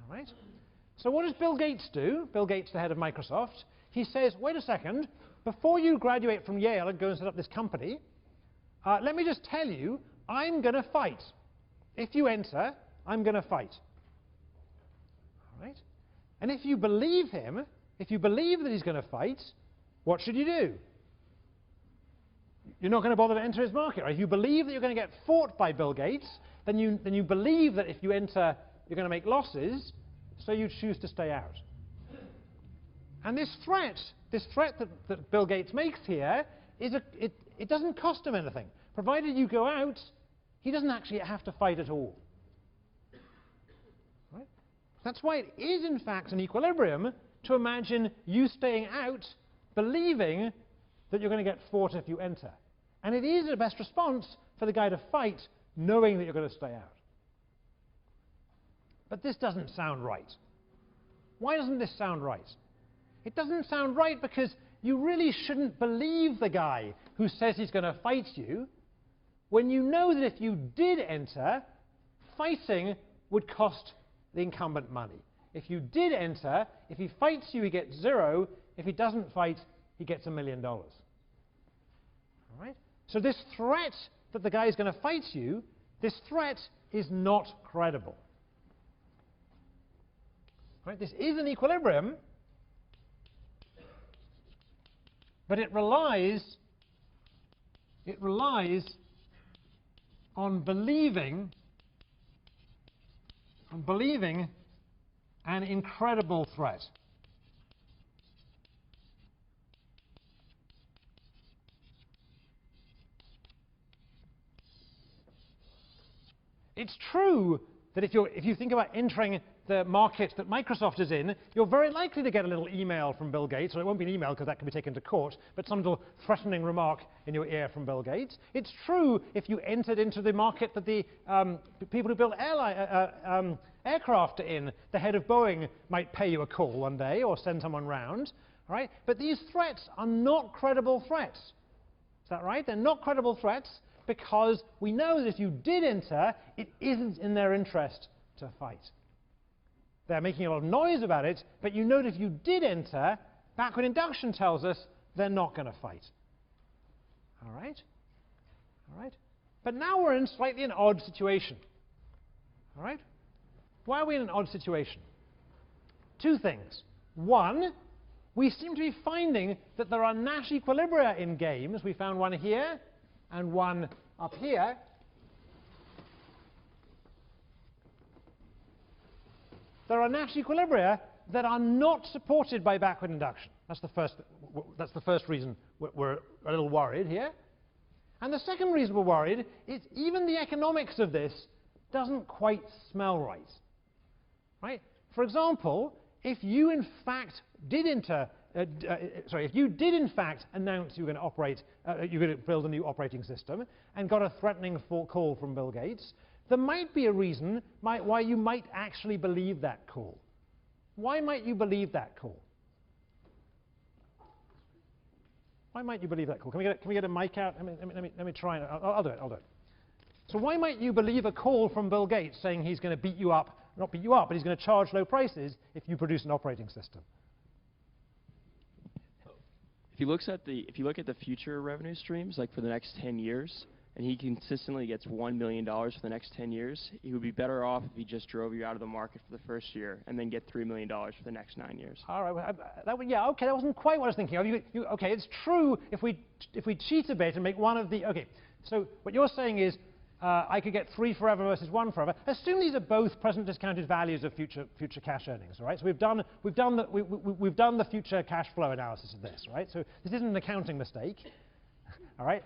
S1: All right? So what does Bill Gates do? Bill Gates, the head of Microsoft. He says, wait a second, before you graduate from Yale and go and set up this company, let me just tell you, I'm going to fight. If you enter, I'm going to fight. All right? And if you believe him, if you believe that he's going to fight, what should you do? You're not going to bother to enter his market. Right? If you believe that you're going to get fought by Bill Gates, then you believe that if you enter, you're going to make losses, so you choose to stay out. And this threat that Bill Gates makes here, it doesn't cost him anything. Provided you go out, he doesn't actually have to fight at all. Right? That's why it is, in fact, an equilibrium to imagine you staying out, believing that you're going to get fought if you enter. And it is the best response for the guy to fight, knowing that you're going to stay out. But this doesn't sound right. Why doesn't this sound right? It doesn't sound right because you really shouldn't believe the guy who says he's going to fight you, when you know that if you did enter, fighting would cost the incumbent money. If you did enter, if he fights you, he gets 0. If he doesn't fight, he gets $1 million. All right? So this threat that the guy is going to fight you, this threat is not credible. Right? This is an equilibrium, but it relies on believing an incredible threat. It's true that if you think about entering the market that Microsoft is in, you're very likely to get a little email from Bill Gates, or it won't be an email because that can be taken to court, but some little threatening remark in your ear from Bill Gates. It's true if you entered into the market that the people who build aircraft are in, the head of Boeing might pay you a call one day or send someone round. Right? But these threats are not credible threats. Is that right? They're not credible threats because we know that if you did enter, it isn't in their interest to fight. They're making a lot of noise about it, but you know that if you did enter, backward induction tells us they're not going to fight. All right? All right? But now we're in slightly an odd situation. All right? Why are we in an odd situation? Two things. One, we seem to be finding that there are Nash equilibria in games. We found one here and one up here. There are Nash equilibria that are not supported by backward induction. That's the first reason we're a little worried here. And the second reason we're worried is even the economics of this doesn't quite smell right. Right? For example, if you in fact did if you did in fact announce you were going to operate, you're going to build a new operating system and got a threatening call from Bill Gates, there might be a reason why you might actually believe that call. Why might you believe that call? Why might you believe that call? Can we get a mic out? Let me try. I'll do it. So why might you believe a call from Bill Gates saying he's going to beat you up, not beat you up, but he's going to charge low prices if you produce an operating system?
S4: If you look at the future revenue streams, like for the next 10 years, and he consistently gets $1 million for the next 10 years, he would be better off if he just drove you out of the market for the first year and then get $3 million for the next 9 years.
S1: All right, yeah, okay, that wasn't quite what I was thinking of. Okay, it's true if we cheat a bit and make one of the, okay, so what you're saying is I could get 3 forever versus 1 forever. Assume these are both present discounted values of future cash earnings, all right? So we've done the future cash flow analysis of this, right? So this isn't an accounting mistake, all right?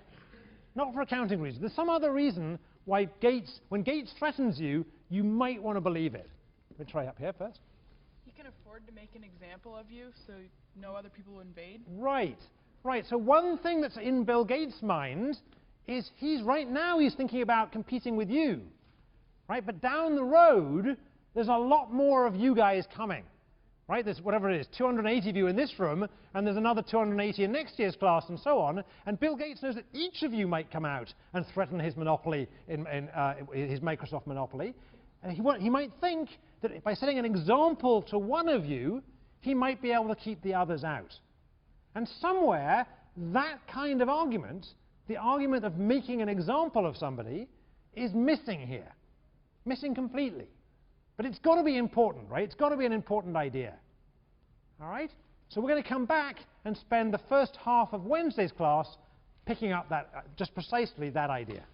S1: Not for accounting reasons. There's some other reason why when Gates threatens you, you might want to believe it. Let me try up here first.
S5: He can afford to make an example of you so no other people will invade?
S1: Right. So one thing that's in Bill Gates' mind is right now he's thinking about competing with you, right? But down the road, there's a lot more of you guys coming, right? There's whatever it is, 280 of you in this room, and there's another 280 in next year's class, and so on. And Bill Gates knows that each of you might come out and threaten his monopoly, his Microsoft monopoly. And he might think that by setting an example to one of you, he might be able to keep the others out. And somewhere, that kind of argument, the argument of making an example of somebody, is missing here. Missing completely. But it's got to be important, right? It's got to be an important idea. All right? So we're going to come back and spend the first half of Wednesday's class picking up just precisely that idea.